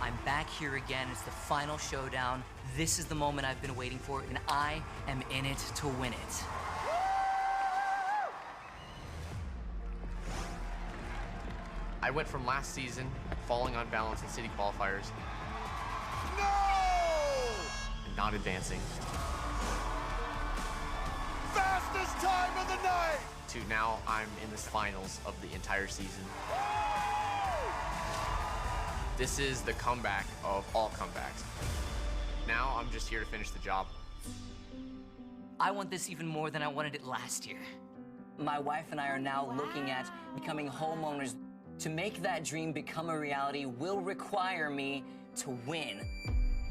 I'm back here again. It's the final showdown. This is the moment I've been waiting for, and I am in it to win it. I went from last season, falling on balance in city qualifiers, and not advancing, Fastest time of the night. to now I'm in the finals of the entire season. This is the comeback of all comebacks. Now I'm just here to finish the job. I want this even more than I wanted it last year. My wife and I are now looking at becoming homeowners. To make that dream become a reality will require me to win.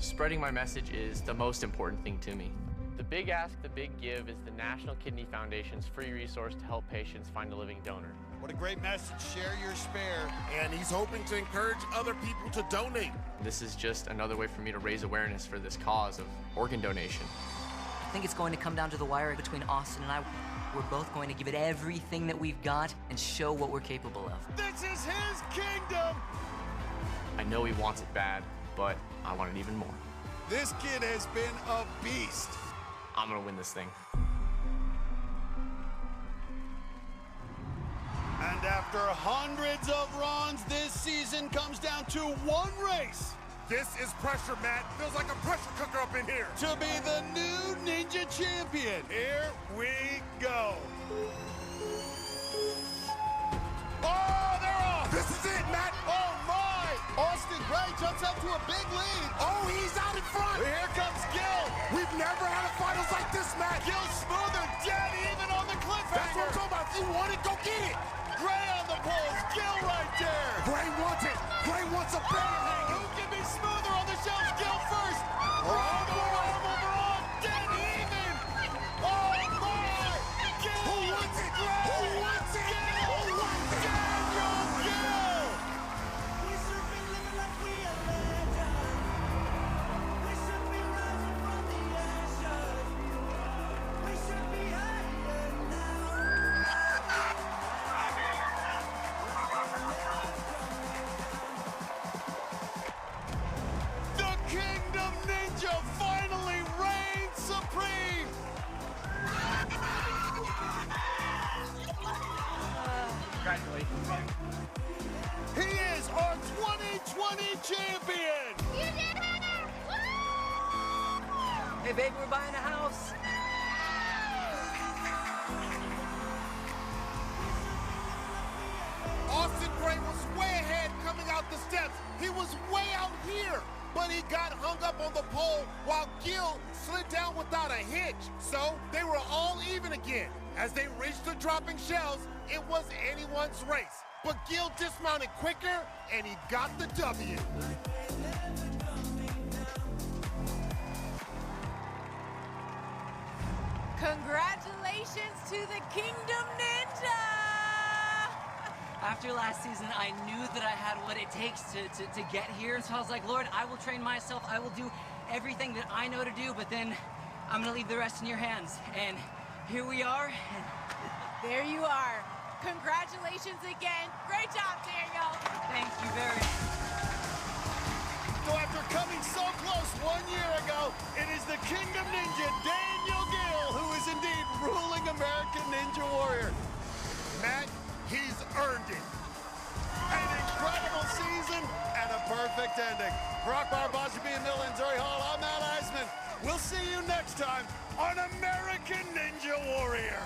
Spreading my message is the most important thing to me. The Big Ask, the Big Give is the National Kidney Foundation's free resource to help patients find a living donor. What a great message. Share your spare. And he's hoping to encourage other people to donate. This is just another way for me to raise awareness for this cause of organ donation. I think it's going to come down to the wire between Austin and I. We're both going to give it everything that we've got and show what we're capable of. This is his kingdom. I know he wants it bad, but I want it even more. This kid has been a beast. I'm gonna win this thing. And after hundreds of runs, this season comes down to one race. This is pressure, Matt. Feels like a pressure cooker up in here. To be the new Ninja Champion. Here we go. Oh, they're off. This is it, Matt. Oh, my. Austin Gray jumps up to a big lead. Oh, he's out in front. Here comes Gill. We've never had a finals like this, Matt. Gill smoother, dead even on the cliffhanger. That's what I'm talking about. If you want it, go get it. Gray on the poles. Gill right there. Gray wants it. Gray wants a bang. Who can be smoother on the shelves? Gill first. Dead even. Oh, my. Gill. Who wants it? Gray. Who wants it? Who wants it? Daniel Gill. The Kingdom Ninja finally reigns supreme. Congratulations, man. He is our 2020 champion. You did it! Hey, baby, we're buying a house. Austin Gray was way ahead coming out the steps. He was way out here, but he got hung up on the pole while Gill slid down without a hitch. So they were all even again. As they reached the dropping shells, it was anyone's race. But Gill dismounted quicker, and he got the W. Congratulations to the Kingdom Ninja! After last season, I knew that I had what it takes to get here. So I was like, Lord, I will train myself. I will do everything that I know to do, but then I'm gonna leave the rest in your hands. And here we are. There you are. Congratulations again. Great job, Daniel. Thank you very much. So after coming so close 1 year ago, it is the Kingdom Ninja, Daniel Gill, who is indeed ruling American Ninja Warrior. Matt, he's earned it. An incredible season and a perfect ending. For Akbar Bajabi and Mill and Zuri Hall, I'm Matt Eisman. We'll see you next time on American Ninja Warrior.